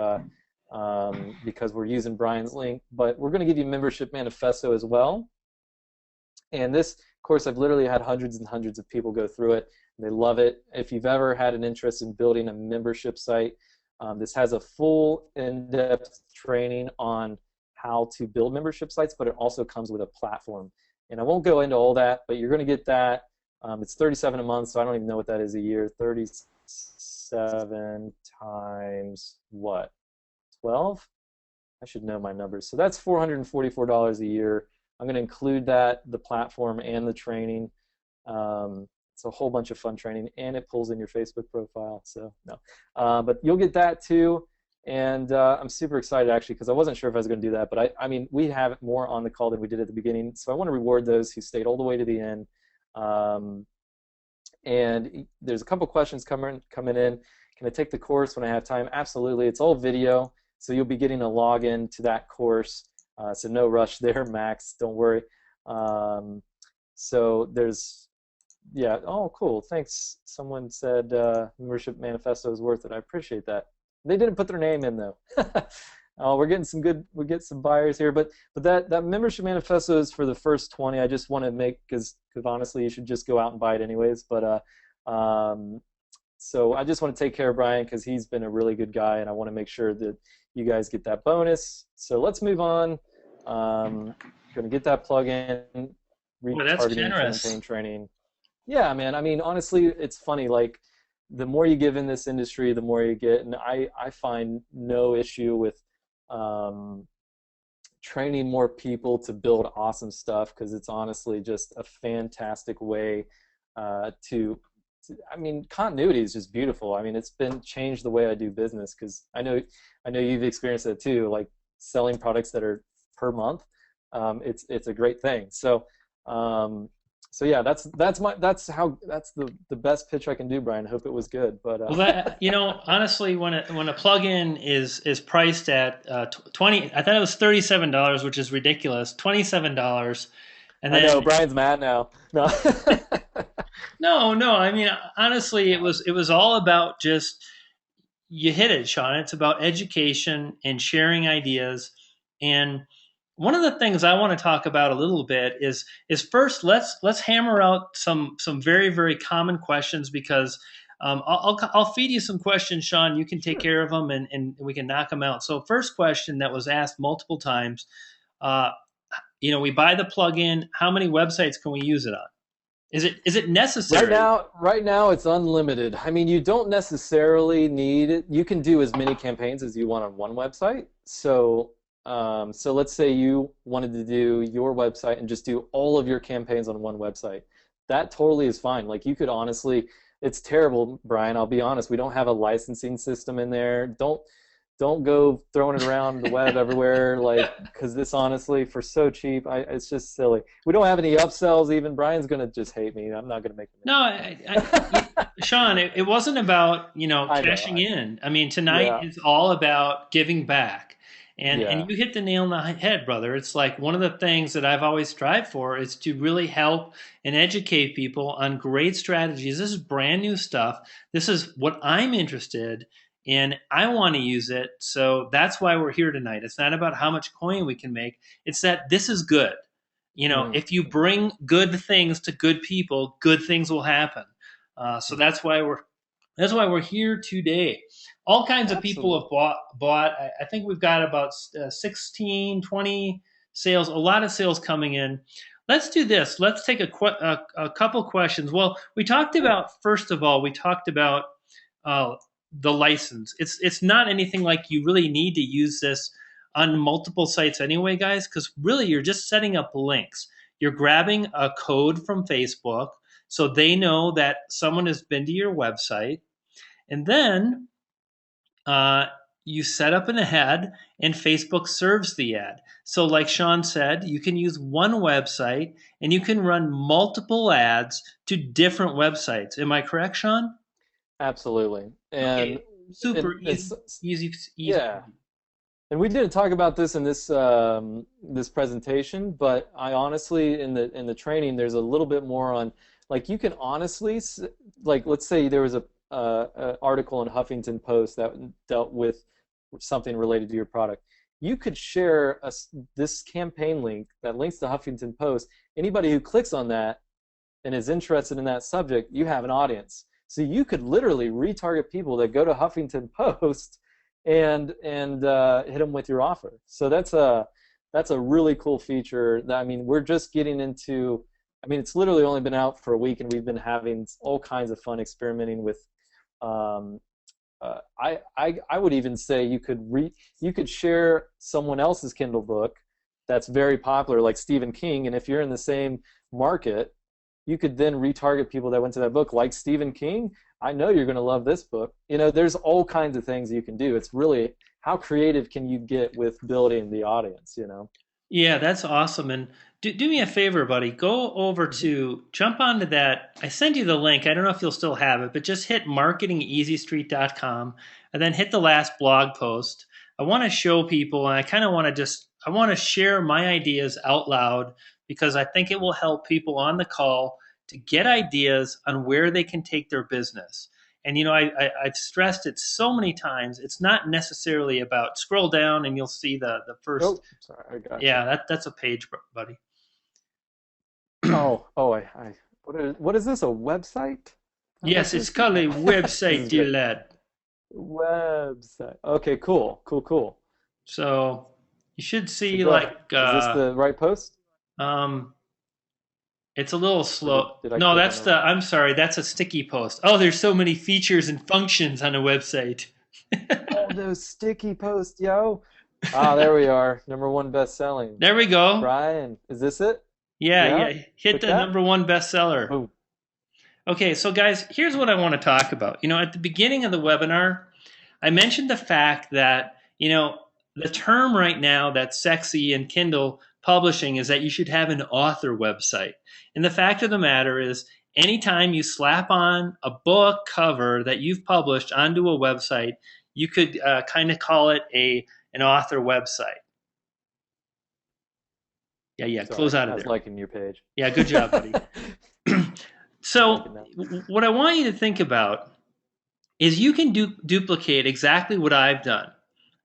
we're using Brian's link, but we're going to give you Membership Manifesto as well. And this course, I've literally had hundreds and hundreds of people go through it. They love it. If you've ever had an interest in building a membership site, this has a full in-depth training on how to build membership sites, but it also comes with a platform. And I won't go into all that, but you're going to get that. It's $37 a month, so I don't even know what that is a year. 37 times what? 12? I should know my numbers. So that's $444 a year. I'm going to include that, the platform and the training. It's a whole bunch of fun training, and it pulls in your Facebook profile. So no, but you'll get that too. And I'm super excited actually because I wasn't sure if I was going to do that, but I mean we have more on the call than we did at the beginning. So I want to reward those who stayed all the way to the end. Um, and there's a couple questions coming in. Can I take the course when I have time? Absolutely. It's all video, so you'll be getting a login to that course. So no rush there, Max. Don't worry. Um, so there's, yeah. Oh, cool. Thanks. Someone said membership manifesto is worth it. I appreciate that. They didn't put their name in though. We're getting some good. We get some buyers here, but that membership manifesto is for the first 20. I just want to make because honestly, you should just go out and buy it anyways. But so I just want to take care of Brian because he's been a really good guy, and I want to make sure that you guys get that bonus. So let's move on. Going to get that plug-in, Well, that's retargeting generous. campaign training. Yeah, man. I mean, honestly, it's funny. Like, the more you give in this industry, the more you get. And I find no issue with um, training more people to build awesome stuff because it's honestly just a fantastic way I mean, continuity is just beautiful. I mean, it's been changed the way I do business because I know you've experienced it too. Like selling products that are per month, it's a great thing. Um, so yeah, that's the best pitch I can do, Brian. I hope it was good, but Well, honestly, when a plugin is priced at 20, I thought it was $37, which is ridiculous. $27, and I know then Brian's mad now. No. no, no. I mean, honestly, it was all about just you hit it, Sean. It's about education and sharing ideas. And one of the things I want to talk about a little bit is first let's hammer out some very very common questions because I'll feed you some questions, Sean. You can take Sure. care of them and we can knock them out. So first question that was asked multiple times, uh, we buy the plugin. How many websites can we use it on? Is it necessary? Right now it's unlimited. I mean, you don't necessarily need it. You can do as many campaigns as you want on one website. So let's say you wanted to do your website and just do all of your campaigns on one website. That totally is fine. Like you could honestly, it's terrible, Brian. I'll be honest. We don't have a licensing system in there. Don't go throwing it around the web everywhere, like, because this honestly, for so cheap, it's just silly. We don't have any upsells even. Brian's gonna just hate me. I'm not gonna make No, him. Sean, it wasn't about I know. cashing in. I mean, tonight Yeah, is all about giving back, and yeah. you hit the nail on the head, brother. It's like one of the things that I've always strived for is to really help and educate people on great strategies. This is brand new stuff. This is what I'm interested in. I want to use it, so that's why we're here tonight. It's not about how much coin we can make. It's that this is good. Mm, If you bring good things to good people, good things will happen. So mm. that's why we're here today. All kinds of people Absolutely. have bought. I think we've got about 16, 20 sales, a lot of sales coming in. Let's do this. Let's take a couple questions. Well, we talked Sure. about, first of all, we talked about uh, the license. It's not anything like you really need to use this on multiple sites anyway, guys, because really you're just setting up links. You're grabbing a code from Facebook so they know that someone has been to your website, and then uh, you set up an ad, and Facebook serves the ad. So, like Sean said, you can use one website and you can run multiple ads to different websites. Am I correct, Sean? Absolutely. And Okay, super it's, easy, easy, easy. yeah. And we didn't talk about this in this presentation, but I honestly in the training there's a little bit more on, like, you can honestly like, let's say there was a article in Huffington Post that dealt with something related to your product. You could share this campaign link that links to Huffington Post. Anybody who clicks on that and is interested in that subject, you have an audience. So you could literally retarget people that go to Huffington Post and hit them with your offer. So that's a really cool feature. That, I mean, we're just getting into. I mean, it's literally only been out for a week, and we've been having all kinds of fun experimenting with. Um, I would even say you could share someone else's Kindle book that's very popular, like Stephen King, and if you're in the same market, you could then retarget people that went to that book, like Stephen King. I know you're going to love this book. There's all kinds of things you can do. It's really, how creative can you get with building the audience? Yeah, that's awesome. And do me a favor, buddy. Go over Mhm. to jump onto that. I send you the link. I don't know if you'll still have it, but just hit marketingeasystreet.com and then hit the last blog post. I want to show people, and I kind of want to just I want to share my ideas out loud because I think it will help people on the call to get ideas on where they can take their business. And I've stressed it so many times. It's not necessarily about scroll down and you'll see the first. Oh, sorry, I got you. Yeah, that's a page, buddy. Oh, what is this? A website? How do I Yes, it's proceed? called a This website, is dear great. lad. Website. Okay, cool. So you should So see go ahead. like Is this the right post? um, it's a little Or slow. did I No, click on that's the the. wrong? I'm sorry, that's a sticky post. Oh, there's so many features and functions on a website. Oh, those sticky posts, yo. Ah, there we are. Number one best selling. There we go. Brian, is this it? Yeah, Yeah. yeah. Hit Click the that. number one bestseller. Boom. Okay, so guys, here's what I want to talk about. At the beginning of the webinar, I mentioned the fact that, the term right now that's sexy in Kindle publishing is that you should have an author website. And the fact of the matter is, anytime you slap on a book cover that you've published onto a website, you could kind of call it an author website. Yeah, yeah, close Sorry, out I of was there. liking your page. Yeah, good job, buddy. I'm So, liking that. what I want you to think about is you can duplicate exactly what I've done.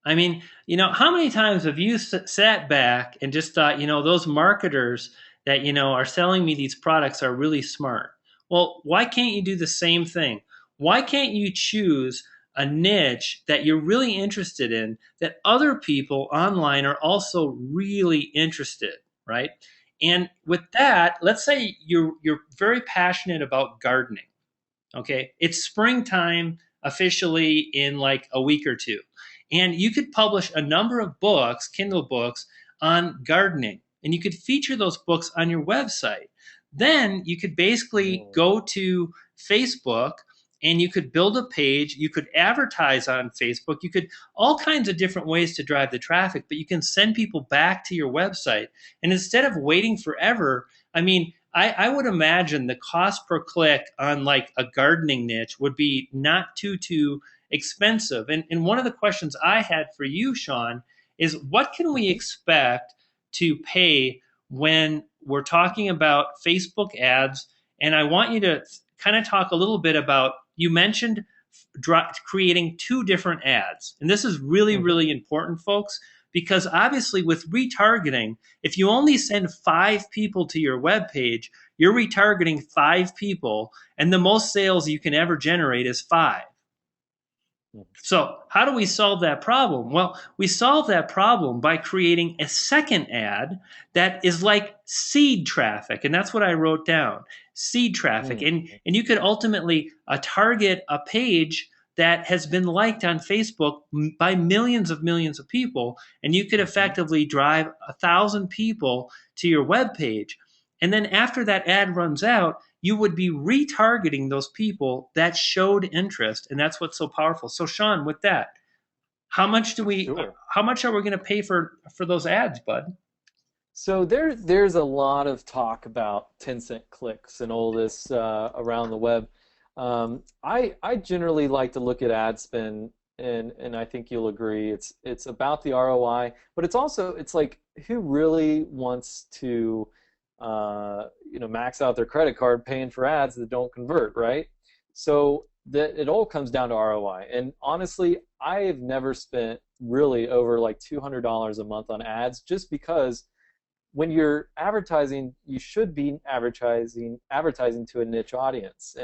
I mean, how many times have you sat back and just thought, those marketers that, are selling me these products are really smart? Well, why can't you do the same thing? Why can't you choose a niche that you're really interested in that other people online are also really interested, right? And with that, let's say you're very passionate about gardening. Okay. It's springtime officially in like a week or two. And you could publish a number of books, Kindle books, on gardening. And you could feature those books on your website. Then you could basically Mm, go to Facebook and you could build a page. You could advertise on Facebook. You could all kinds of different ways to drive the traffic, but you can send people back to your website. And instead of waiting forever, I mean, I would imagine the cost per click on like a gardening niche would be not too expensive. And one of the questions I had for you, Sean, is what can we mhm. expect to pay when we're talking about Facebook ads? And I want you to kind of talk a little bit about, you mentioned creating two different ads. And this is really, Mhm. really important, folks, because obviously with retargeting, if you only send 5 people to your web page, you're retargeting 5 people, and the most sales you can ever generate is 5. Mhm. So, how do we solve that problem? Well, we solve that problem by creating a second ad that is like seed traffic. And that's what I wrote down, seed traffic. Mm, And you could ultimately target a page that has been liked on Facebook by millions of people. And you could mhm. effectively drive 1,000 people to your web page. And then after that ad runs out, you would be retargeting those people that showed interest, and that's what's so powerful. So Sean, with that, Sure. how much are we going to pay for those ads, bud? So there's a lot of talk about 10-cent clicks and all this around the web. I generally like to look at ad spend, and I think you'll agree it's about the ROI, but it's like who really wants to max out their credit card paying for ads that don't convert, right? So that it all comes down to ROI. And honestly, I have never spent really over like $200 a month on ads just because when you're advertising, you should be advertising to a niche audience,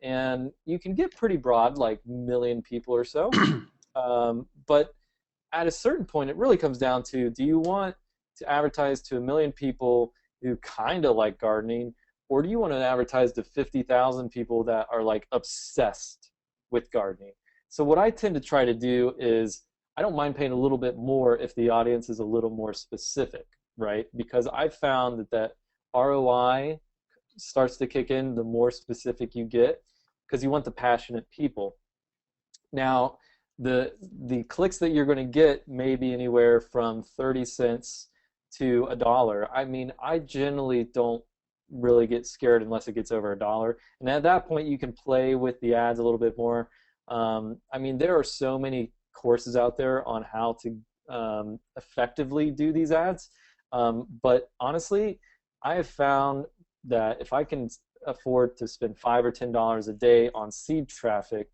and you can get pretty broad, like million people or so. But at a certain point, it really comes down to: do you want to advertise to a million people who kind of like gardening, or do you want to advertise to 50,000 people that are like obsessed with gardening? So what I tend to try to do is I don't mind paying a little bit more if the audience is a little more specific, right? Because I've found that ROI starts to kick in the more specific you get, because you want the passionate people. Now, the clicks that you're going to get may be anywhere from 30 cents to $1, I mean, I generally don't really get scared unless it gets over $1. And at that point, you can play with the ads a little bit more. I mean, there are so many courses out there on how to effectively do these ads. But honestly, I have found that if I can afford to spend $5 or $10 a day on seed traffic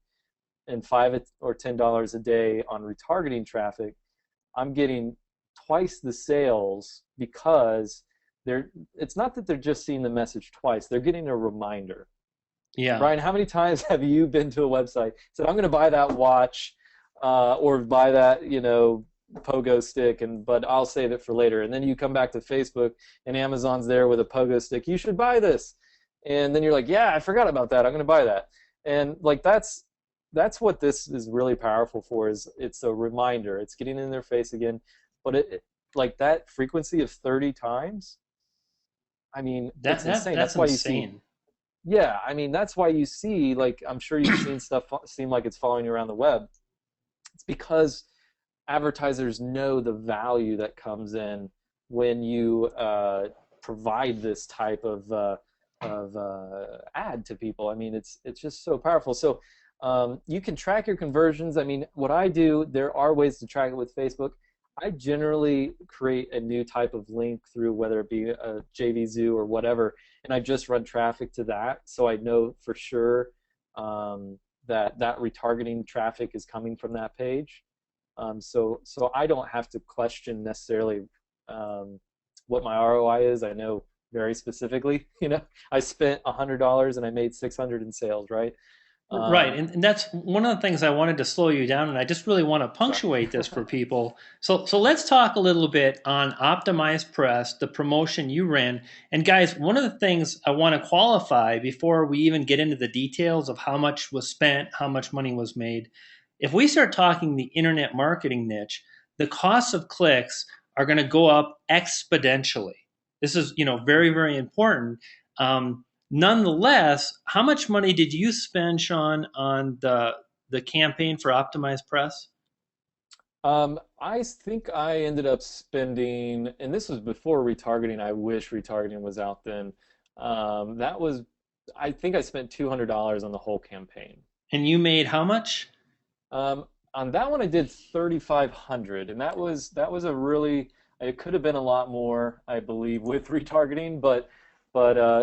and $5 or $10 a day on retargeting traffic, I'm getting twice the sales because it's not that they're just seeing the message twice, they're getting a reminder. Yeah. Brian, how many times have you been to a website, said, I'm going to buy that watch or buy that, pogo stick, but I'll save it for later. And then you come back to Facebook and Amazon's there with a pogo stick. You should buy this. And then you're like, yeah, I forgot about that. I'm going to buy that. And like that's what this is really powerful for, is it's a reminder. It's getting in their face again. But like that frequency of 30 times, I mean, That it's that insane. that's That's why you see, insane. yeah, I mean, that's why you see, like, I'm sure you've seen stuff seem like it's following you around the web. It's because advertisers know the value that comes in when you provide this type of ad to people. I mean, it's just so powerful. So you can track your conversions. I mean, what I do, there are ways to track it with Facebook. I generally create a new type of link through, whether it be a JVZoo or whatever, and I just run traffic to that, so I know for sure that retargeting traffic is coming from that page. So I don't have to question necessarily what my ROI is. I know very specifically. I spent $100 and I made 600 in sales, right? Right, Um, and that's one of the things I wanted to slow you down, and I just really want to Sorry. punctuate this for people. So let's talk a little bit on optimized press, the promotion you ran. And guys, one of the things I want to qualify before we even get into the details of how much was spent, how much money was made. If we start talking the internet marketing niche, the costs of clicks are going to go up exponentially. This is, very, very important. Nonetheless, how much money did you spend, Sean, on the campaign for Optimized Press? I think I ended up spending, and this was before retargeting. I wish retargeting was out then. That was, I think I spent $200 on the whole campaign. And you made how much? On that one, I did 3,500, and that was a really, it could have been a lot more, I believe, with retargeting, but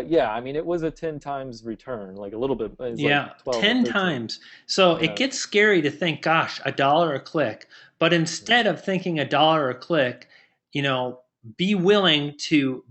yeah, I mean, it was a 10 times return, like a little bit. It was like Yeah, 12 or 10 13. times. So it Yeah. gets scary to think, gosh, $1 a click. But instead of thinking $1 a click, you know, be willing to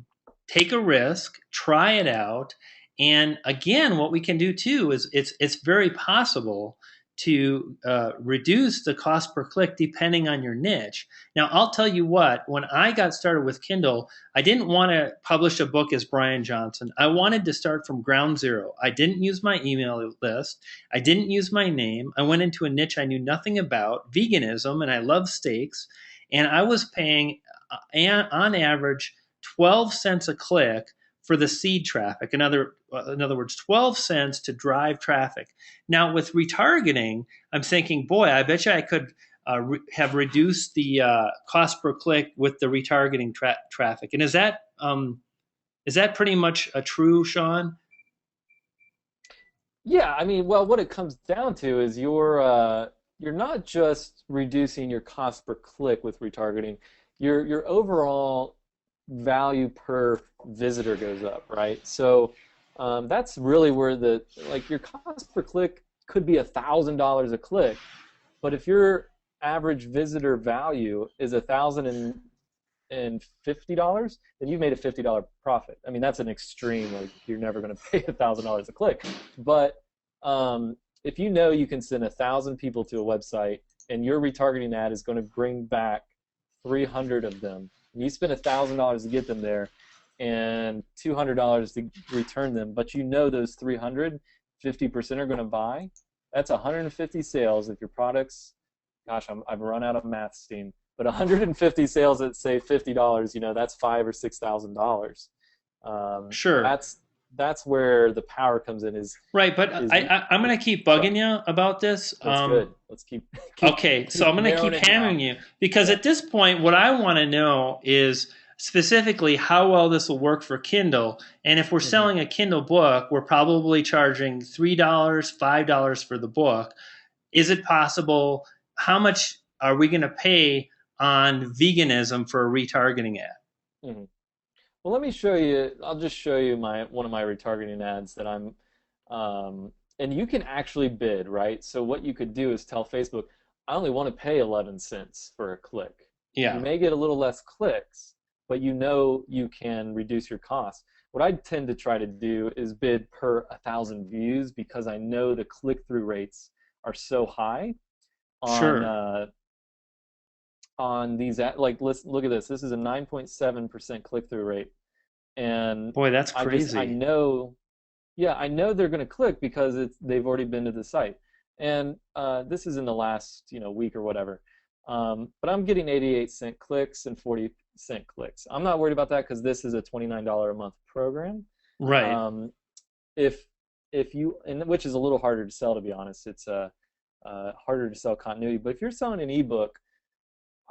take a risk, try it out. And again, what we can do too is it's very possible to reduce the cost per click depending on your niche. Now, I'll tell you what, when I got started with Kindle, I didn't want to publish a book as Brian Johnson. I wanted to start from ground zero. I didn't use my email list. I didn't use my name. I went into a niche I knew nothing about, veganism, and I love steaks. And I was paying, on average, 12 cents a click for the seed traffic. In other words, 12 cents to drive traffic. Now, with retargeting, I'm thinking, boy, I bet you I could have reduced the cost per click with the retargeting traffic. And is that pretty much a true, Sean? Yeah, I mean, well, what it comes down to is you're not just reducing your cost per click with retargeting. Your overall value per visitor goes up, right? So that's really where like your cost per click could be $1,000 a click, but if your average visitor value is $1,050, then you've made a $50 profit. I mean, that's an extreme. Like, you're never going to pay $1,000 a click, but if you know you can send 1,000 people to a website and your retargeting ad is going to bring back 300 of them, and you spend $1,000 to get them there and $200 to return them, but you know those 300, 50% are going to buy. That's 150 sales if your products, gosh, I've run out of math steam, but 150 sales at say $50, that's $5,000 or $6,000. Sure. That's where the power comes in. Right, but Is I'm going to keep Sorry, bugging you about this. that's good. Let's keep keep Okay, so I'm keep going to keep narrowing it hammering down. you because Yeah. at this point, what I want to know is specifically how well this will work for Kindle. And if we're Hmm. selling a Kindle book, we're probably charging $3, $5 for the book. Is it possible? How much are we going to pay on veganism for a retargeting ad? Hmm. Well, let me show you. I'll just show you my one of my retargeting ads that and you can actually bid, right? So what you could do is tell Facebook, I only want to pay 11 cents for a click. You Yeah, may get a little less clicks, but you know you can reduce your costs. What I tend to try to do is bid per 1,000 views because I know the click-through rates are so high on sure. uh, on these like let's look at this. This is a 9.7% click-through rate, and Boy, that's I crazy. know, yeah, I know they're going to click because they've already been to the site, and this is in the last week or whatever. But I'm getting 88-cent clicks and 40-cent clicks. I'm not worried about that because this is a $29 a month program. Right. Um, if you, and which is a little harder to sell, to be honest. It's harder to sell continuity. But if you're selling an ebook,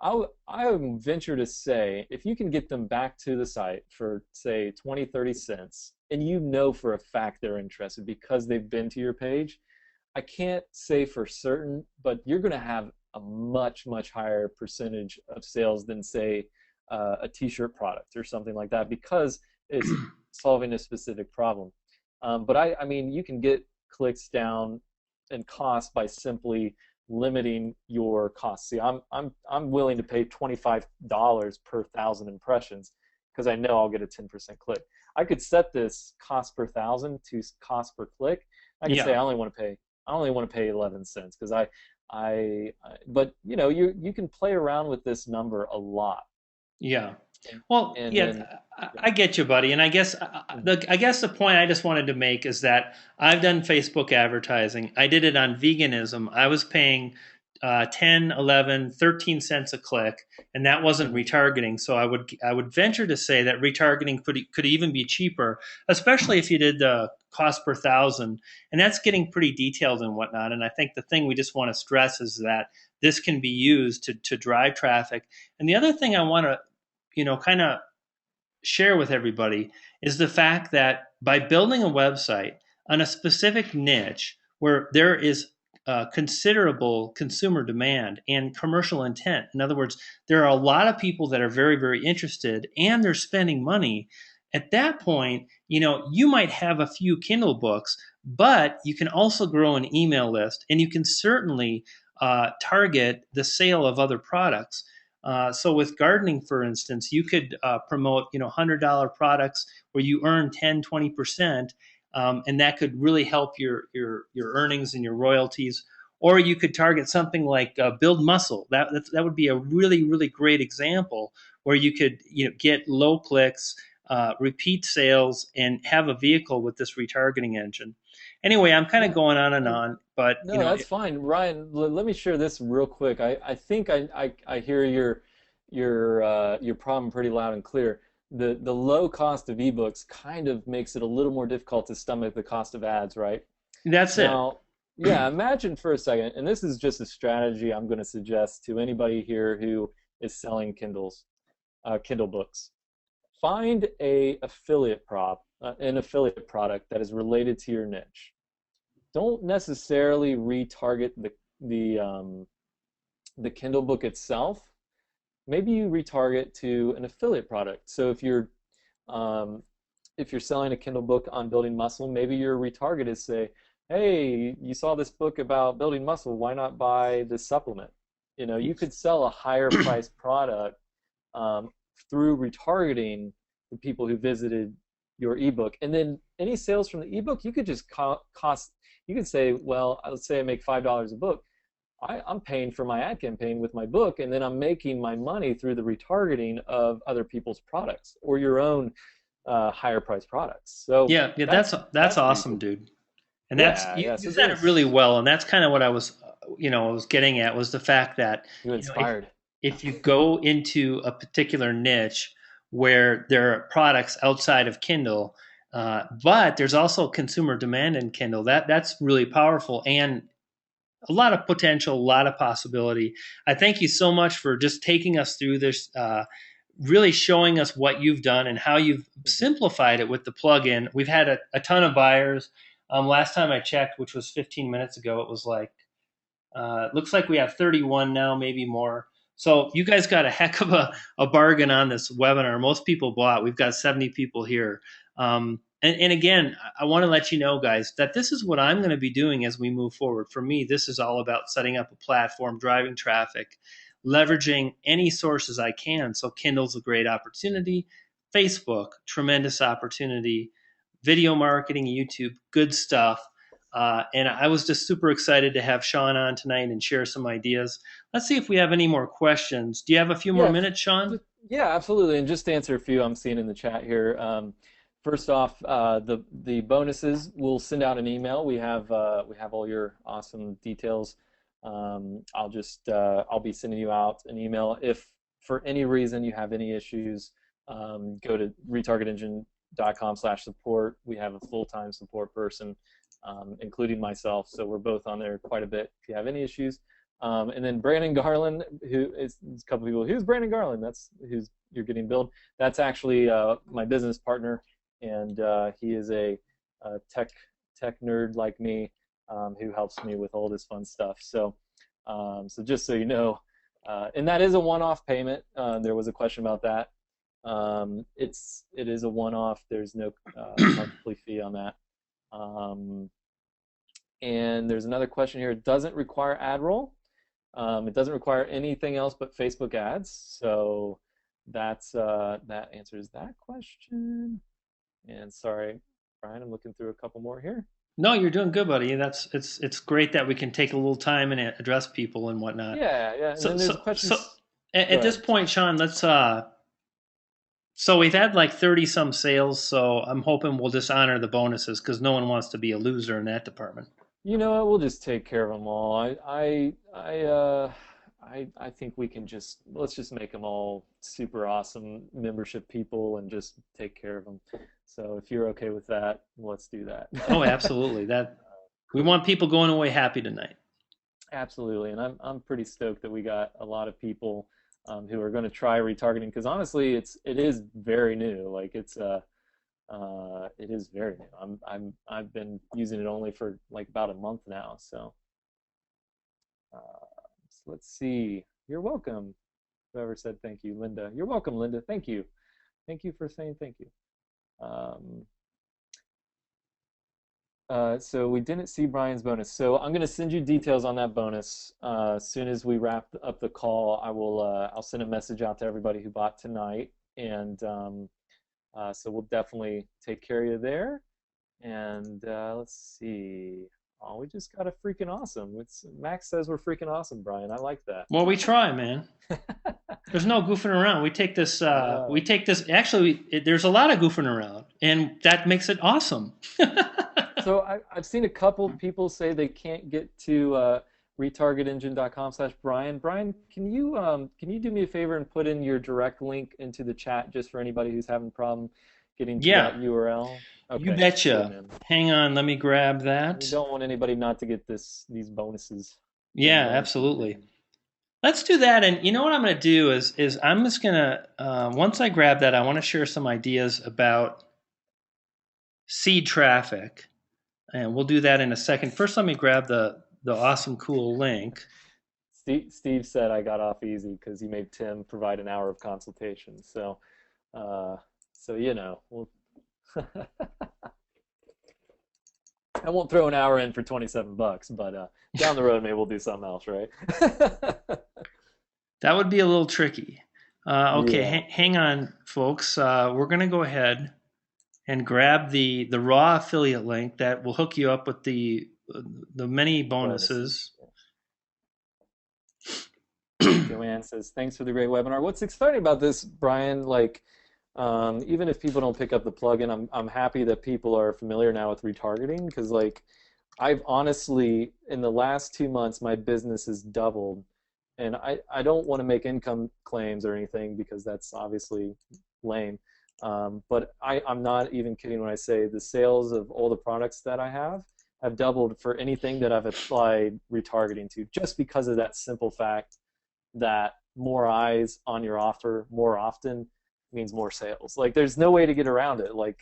I would venture to say if you can get them back to the site for say 20, 30 cents, and you know for a fact they're interested because they've been to your page, I can't say for certain, but you're going to have a much, much higher percentage of sales than say a t-shirt product or something like that because it's solving a specific problem. But I mean, you can get clicks down and cost by simply limiting your costs. See, I'm willing to pay $25 per thousand impressions because I know I'll get a 10% click. I could set this cost per thousand to cost per click. I could say Yeah. I only want to pay 11 cents because but you can play around with this number a lot. Yeah. And, Well, and yeah, then yeah. I get you, buddy. And Mhm. I guess the point I just wanted to make is that I've done Facebook advertising. I did it on veganism. I was paying 10, 11, 13 cents a click, and that wasn't Mhm. retargeting. So I would venture to say that retargeting could even be cheaper, especially if you did the cost per thousand. And that's getting pretty detailed and whatnot. And I think the thing we just want to stress is that this can be used to drive traffic. And the other thing I want to kind of share with everybody is the fact that by building a website on a specific niche where there is considerable consumer demand and commercial intent. In other words, there are a lot of people that are very, very interested and they're spending money. At that point, you might have a few Kindle books, but you can also grow an email list and you can certainly target the sale of other products. So with gardening, for instance, you could promote $100 products where you earn 10, 20%, and that could really help your earnings and your royalties. Or you could target something like build muscle. That would be a really, really great example where you could get low clicks, repeat sales, and have a vehicle with this retargeting engine. Anyway, I'm kind of Yeah. going on and And on, but no, that's fine. Ryan, let me share this real quick. I think I hear your problem pretty loud and clear. The low cost of ebooks kind of makes it a little more difficult to stomach the cost of ads, right? that's it. Now, yeah, imagine for a second, and this is just a strategy I'm going to suggest to anybody here who is selling Kindle books. Find an affiliate product that is related to your niche. Don't necessarily retarget the Kindle book itself. Maybe you retarget to an affiliate product. So um, if you're selling a Kindle book on building muscle, maybe your retarget is say, "Hey, you saw this book about building muscle. Why not buy this supplement?" You could sell a higher priced product um, through retargeting the people who visited your ebook. And then any sales from the ebook, you could just cost, you could say, well, let's say I make $5 a book. I'm paying for my ad campaign with my book, and then I'm making my money through the retargeting of other people's products or your own higher priced products. So Yeah, yeah, that's that's pretty awesome, cool. dude. And that's Yeah, you, yeah. you So said it really there's well, and that's kind of what I was getting at was the fact that you inspired. if you go into a particular niche where there are products outside of Kindle, but there's also consumer demand in Kindle, that's really powerful and a lot of potential, a lot of possibility. I thank you so much for just taking us through this really showing us what you've done and how you've Mhm. simplified it with the plugin. We've had a ton of buyers. Last time I checked, which was 15 minutes ago, it was like looks like we have 31 now, maybe more. So you guys got a heck of a bargain on this webinar. Most people bought. We've got 70 people here. And again, I want to let you know, guys, that this is what I'm going to be doing as we move forward. For me, this is all about setting up a platform, driving traffic, leveraging any sources I can. So Kindle's a great opportunity. Facebook, tremendous opportunity. Video marketing, YouTube, good stuff. And I was just super excited to have Sean on tonight and share some ideas. Let's see if we have any more questions. Do you have a few more Yeah, minutes, Sean? yeah, absolutely. And just to answer a few I'm seeing in the chat here. First off, the bonuses, we'll send out an email. We have all your awesome details. I'll be sending you out an email. If for any reason you have any issues, go to retargetengine.com/support. We have a full-time support person, including myself. So we're both on there quite a bit. If you have any issues. And then Brandon Garland, who is a couple people. Who's Brandon Garland? That's who's you're getting billed. That's actually my business partner, and he is a tech nerd like me, who helps me with all this fun stuff. So just so you know, and that is a one-off payment. There was a question about that. It is a one-off. There's no monthly fee on that. Um, and there's another question here. It doesn't require ad roll. It doesn't require anything else but Facebook ads. So that answers that question. And sorry, Brian, I'm looking through a couple more here. No, you're doing good, buddy. That's it's great that we can take a little time and address people and whatnot. Yeah, yeah. And So then there's so so questions. Go at this ahead. point, Sean, let's so we've had like 30 some sales, so I'm hoping we'll just honor the bonuses because no one wants to be a loser in that department. You know what? We'll just take care of them all. I think we can just let's just make them all super awesome membership people and just take care of them. So if you're okay with that, let's do Oh, that. absolutely. That we want people going away happy tonight. Absolutely, and I'm pretty stoked that we got a lot of people who are going to try retargeting because honestly, it is very new. Like it is very new. I've been using it only for like about a month now. So let's see. You're welcome. Whoever said thank you, Linda. You're welcome, Linda. Thank you. Thank you for saying thank you. Um, so we didn't see Brian's bonus. So I'm going to send you details on that bonus. As soon as we wrap up the call, I'll send a message out to everybody who bought tonight. And so we'll definitely take care of you there. And let's see. Oh, we just got a freaking awesome. Max says we're freaking awesome, Brian. I like that. Well, we try, man. There's no goofing around. We take this. We No. take this. Actually, there's a lot of goofing around, and that makes it awesome. So I've seen a couple people say they can't get to retargetengine.com/Brian. Brian, can you do me a favor and put in your direct link into the chat just for anybody who's having a problem getting to Yeah, that URL? you Okay, cool, betcha. man. Hang on, let me grab We that. don't want anybody not to get these bonuses, good Yeah, bonuses, absolutely. man. Let's do that. And you know what I'm going to do is I'm just going to once I grab that, I want to share some ideas about seed traffic, and we'll do that in a second. First, let me grab the awesome cool link. Steve said I got off easy because he made Tim provide an hour of consultation. Uh, so we'll I won't throw an hour in for 27 bucks, but down the road maybe we'll do something else, right? That would be a little tricky. Okay, Yeah, hang on, folks. We're going to go ahead and grab the raw affiliate link that will hook you up with the many bonuses. bonuses. Joanne says, thanks for the great webinar. What's exciting about this, Brian, like, even if people don't pick up the plugin, I'm happy that people are familiar now with retargeting because, like, I've honestly, in the last 2 months, my business has doubled. And I don't want to make income claims or anything because that's obviously lame. But I'm not even kidding when I say the sales of all the products that I have doubled for anything that I've applied retargeting to, just because of that simple fact that more eyes on your offer more often means more sales. Like there's no way to get around it. Like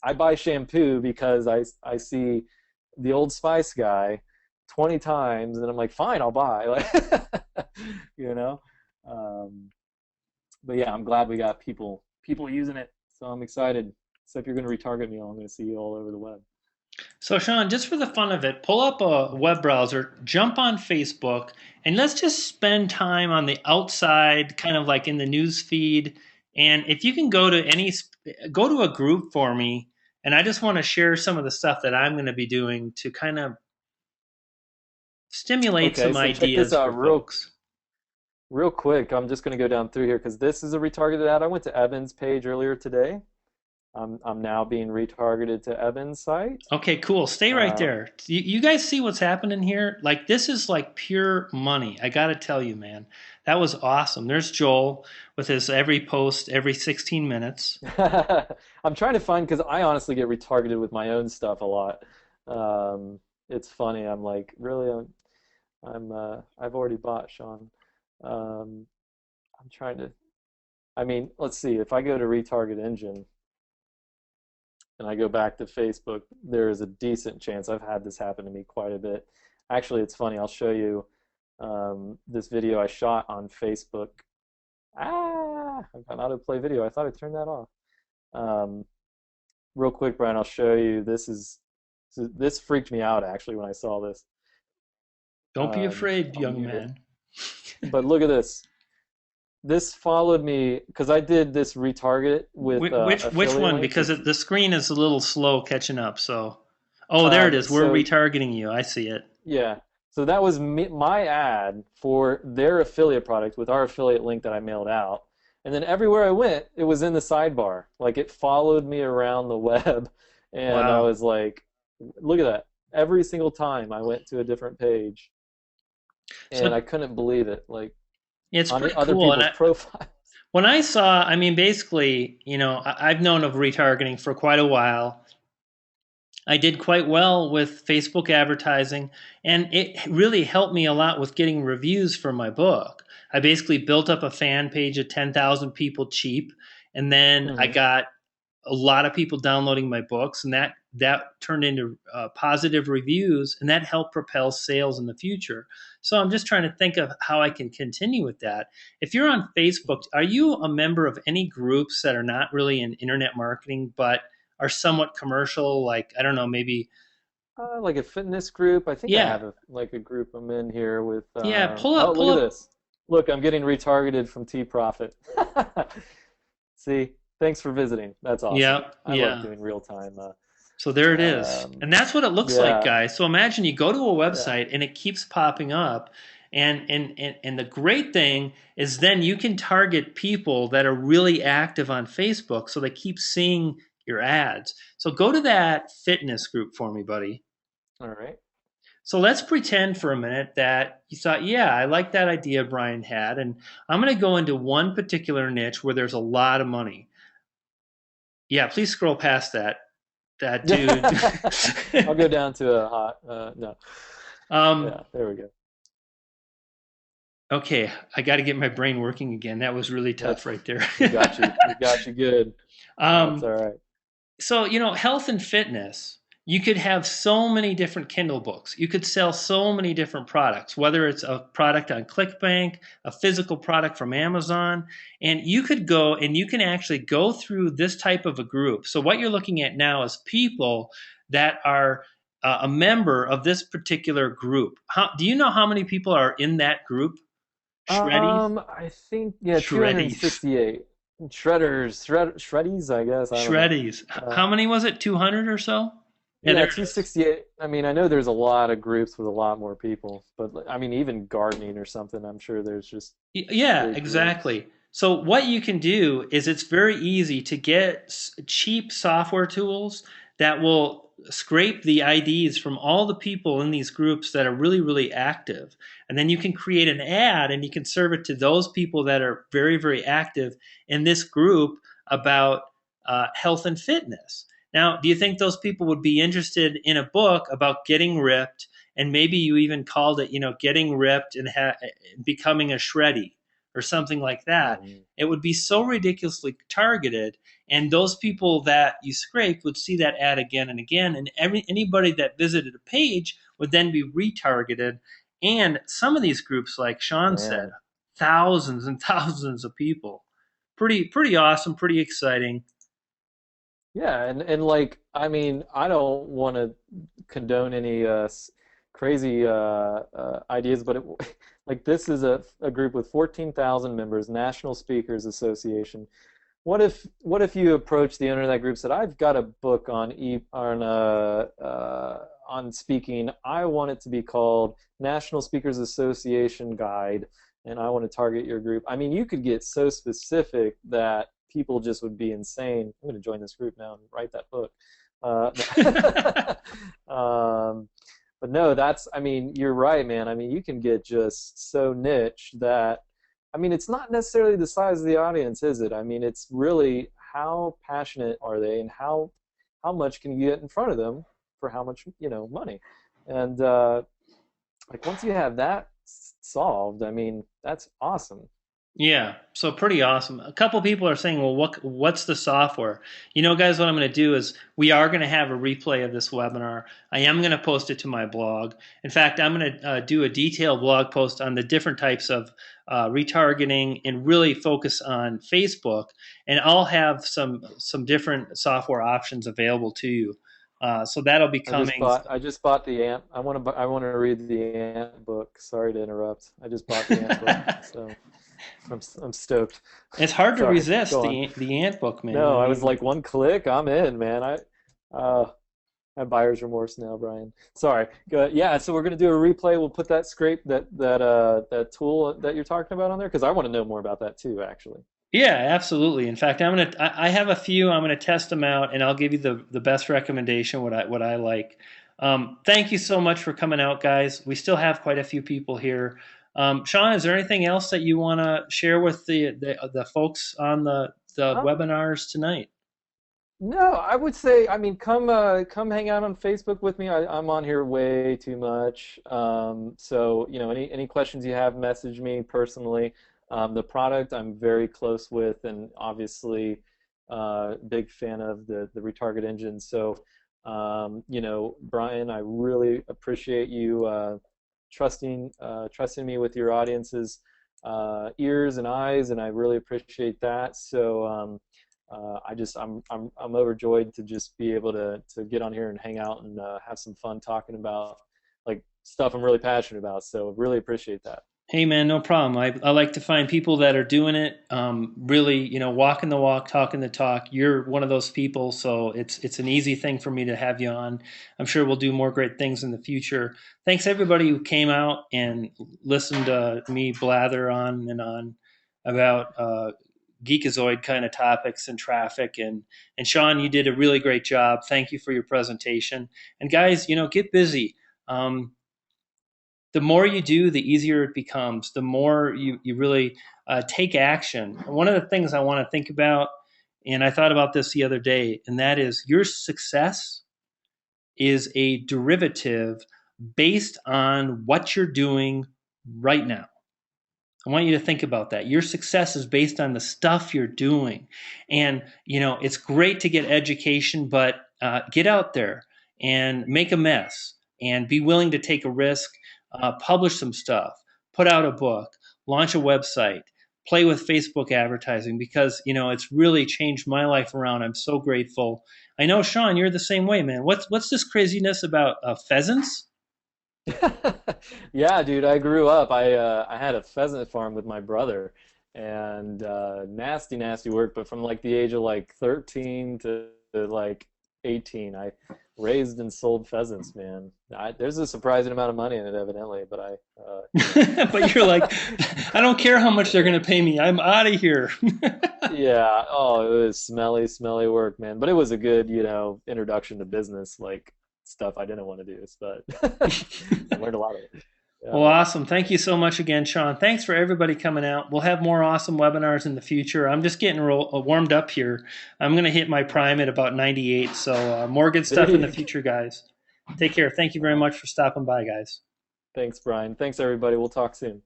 I buy shampoo because I see the Old Spice guy 20 times and I'm like, fine, I'll buy. Like, you know. Um, but yeah, I'm glad we got people using it. So I'm excited. Except you're going to retarget me, I'm going to see you all over the web. So, Sean, just for the fun of it, pull up a web browser, jump on Facebook, and let's just spend time on the outside, kind of like in the news feed. And if you can go to a group for me, and I just want to share some of the stuff that I'm going to be doing to kind of stimulate Okay, some so check this ideas out for folks. real quick. I'm just going to go down through here because this is a retargeted ad. I went to Evan's page earlier today. I'm now being retargeted to Evan's site. Okay, cool. Stay right Uh, there. You guys see what's happening here? Like, this is like pure money. I got to tell you, man. That was awesome. There's Joel with his every post every 16 minutes. I'm trying to find because I honestly get retargeted with my own stuff a lot. It's funny. I'm like, really, I've already bought Sean. Um, I'm trying to. I mean, let's see. If I go to retarget engine and I go back to Facebook, there is a decent chance I've had this happen to me quite a bit. Actually, it's funny. I'll show you this video I shot on Facebook. I've got autoplay video. I thought I turned that off. Um, Real quick, Brian, I'll show you. This freaked me out actually when I saw this. Don't be afraid, I'll young mute it. man. But look at this. This followed me because I did this retarget with Which affiliate one? links. Because the screen is a little slow catching up. So, oh, there it is. We're So retargeting you. I see it. yeah, so that was my ad for their affiliate product with our affiliate link that I mailed out. And then everywhere I went, it was in the sidebar. Like it followed me around the web. And I Wow. was like, look at that. Every single time I went to a different page and So I couldn't believe it. Like it's on pretty other cool. And people's profiles. when I saw, I mean, basically, I've known of retargeting for quite a while. I did quite well with Facebook advertising, and it really helped me a lot with getting reviews for my book. I basically built up a fan page of 10,000 people cheap, and then I Hmm. got a lot of people downloading my books, and that turned into positive reviews, and that helped propel sales in the future. So I'm just trying to think of how I can continue with that. If you're on Facebook, are you a member of any groups that are not really in internet marketing but are somewhat commercial? Like, I don't know, maybe. Like a fitness group. I think I Yeah, have like a group I'm in here with. yeah. Oh, Pull look at up. this. Look, I'm getting retargeted from T Profit. See, thanks for visiting. That's awesome. Yeah, I love yeah. doing real time. So there it is. Um, And that's what it looks like, yeah, guys. So imagine you go to a yeah. website and it keeps popping up. And the great thing is then you can target people that are really active on Facebook so they keep seeing your ads. So go to that fitness group for me, buddy. All right. So let's pretend for a minute that you thought, yeah, I like that idea Brian had, and I'm going to go into one particular niche where there's a lot of money. Yeah, please scroll past that dude. I'll go down to a hot. No. um, Yeah, there we go. okay, I got to get my brain working again. That was really Yeah, tough right there. we got you. We got you good. That's um, all right. so health and fitness, you could have so many different Kindle books, you could sell so many different products, whether it's a product on ClickBank, a physical product from Amazon, and you could go and you can actually go through this type of a group. So what you're looking at now is people that are a member of this particular group. Do you know how many people are in that group? Shreddies. I think yeah, Shreddies. 268 shreddies. I guess I don't know. Shreddies. Uh, How many was it? 200 or so? Yeah, Yeah, there it is. 268. I mean, I know there's a lot of groups with a lot more people, but I mean, even gardening or something, I'm sure there's just Yeah, big groups. exactly. So what you can do is it's very easy to get cheap software tools that will scrape the IDs from all the people in these groups that are really, really active. And then you can create an ad and you can serve it to those people that are very, very active in this group about health and fitness. Now, do you think those people would be interested in a book about getting ripped? And maybe you even called it, getting ripped and becoming a shreddy. or something like that, Mhm. it would be so ridiculously targeted, and those people that you scraped would see that ad again and again, and anybody that visited a page would then be retargeted. And some of these groups, like Sean said, Man. thousands and thousands of people. Pretty awesome, pretty exciting. Yeah, and like I mean, I don't want to condone any crazy ideas, but like this is a group with 14,000 members, National Speakers Association. What if you approach the owner of that group, said, "I've got a book on speaking. I want it to be called National Speakers Association Guide, and I want to target your group." I mean, you could get so specific that people just would be insane. I'm going to join this group now and write that book. But no, I mean, you're right, man. I mean, you can get just so niche that, I mean, it's not necessarily the size of the audience, is it? I mean, it's really how passionate are they, and how much can you get in front of them for how much, money. And like once you have that solved, I mean, that's awesome. Yeah, so pretty awesome. A couple people are saying, "Well, what's the software?" Guys, what I'm going to do is we are going to have a replay of this webinar. I am going to post it to my blog. In fact, I'm going to do a detailed blog post on the different types of retargeting and really focus on Facebook. And I'll have some different software options available to you. So that'll be coming. I just bought the Ant. I want to read the Ant book. Sorry to interrupt. I just bought the Ant book, so I'm stoked. It's hard to Sorry, resist go on. the ant book, man. No, I I was mean, like one click, I'm in, man. Uh, I have buyer's remorse now, Brian. Sorry. Go, yeah, so we're gonna do a replay. We'll put that scrape that tool that you're talking about on there because I want to know more about that too, actually. yeah, absolutely. In fact, I have a few. I'm gonna test them out, and I'll give you the best recommendation. What I like. Thank you so much for coming out, guys. We still have quite a few people here. Sean, is there anything else that you want to share with the folks on the Um, webinars tonight? no, I would say, I mean, come hang out on Facebook with me. I'm on here way too much. So, any questions you have, message me personally. The product I'm very close with, and obviously, big fan of the retarget engine. So, Brian, I really appreciate you trusting me with your audience's ears and eyes, and I really appreciate that. So. I'm overjoyed to just be able to get on here and hang out and have some fun talking about like stuff I'm really passionate about. So really appreciate that. Hey man, no problem. I like to find people that are doing it, really, walking the walk, talking the talk. You're one of those people, so it's an easy thing for me to have you on. I'm sure we'll do more great things in the future. Thanks everybody who came out and listened to me blather on and on about geekazoid kind of topics and traffic. And Sean, you did a really great job. Thank you for your presentation. And guys, get busy. Um, the more you do, the easier it becomes. The more you really take action. One of the things I want to think about, and I thought about this the other day, and that is your success is a derivative based on what you're doing right now. I want you to think about that. Your success is based on the stuff you're doing. And, it's great to get education, but get out there and make a mess and be willing to take a risk, publish some stuff, put out a book, launch a website, play with Facebook advertising because, it's really changed my life around. I'm so grateful. I know, Sean, you're the same way, man. What's this craziness about pheasants? Yeah, dude, I grew up. I had a pheasant farm with my brother, and nasty, nasty work. But from like the age of like 13 to like 18, I raised and sold pheasants, man. There's a surprising amount of money in it, evidently. But But you're like, I don't care how much they're going to pay me. I'm out of here. yeah. Oh, it was smelly, smelly work, man. But it was a good, introduction to business, like stuff I didn't want to do. But I learned a lot of it. Yeah, Well, man. awesome. Thank you so much again, Sean. Thanks for everybody coming out. We'll have more awesome webinars in the future. I'm just getting warmed up here. I'm going to hit my prime at about 98. So, more good stuff in the future, guys. Take care. Thank you very much for stopping by, guys. Thanks, Brian. Thanks, everybody. We'll talk soon.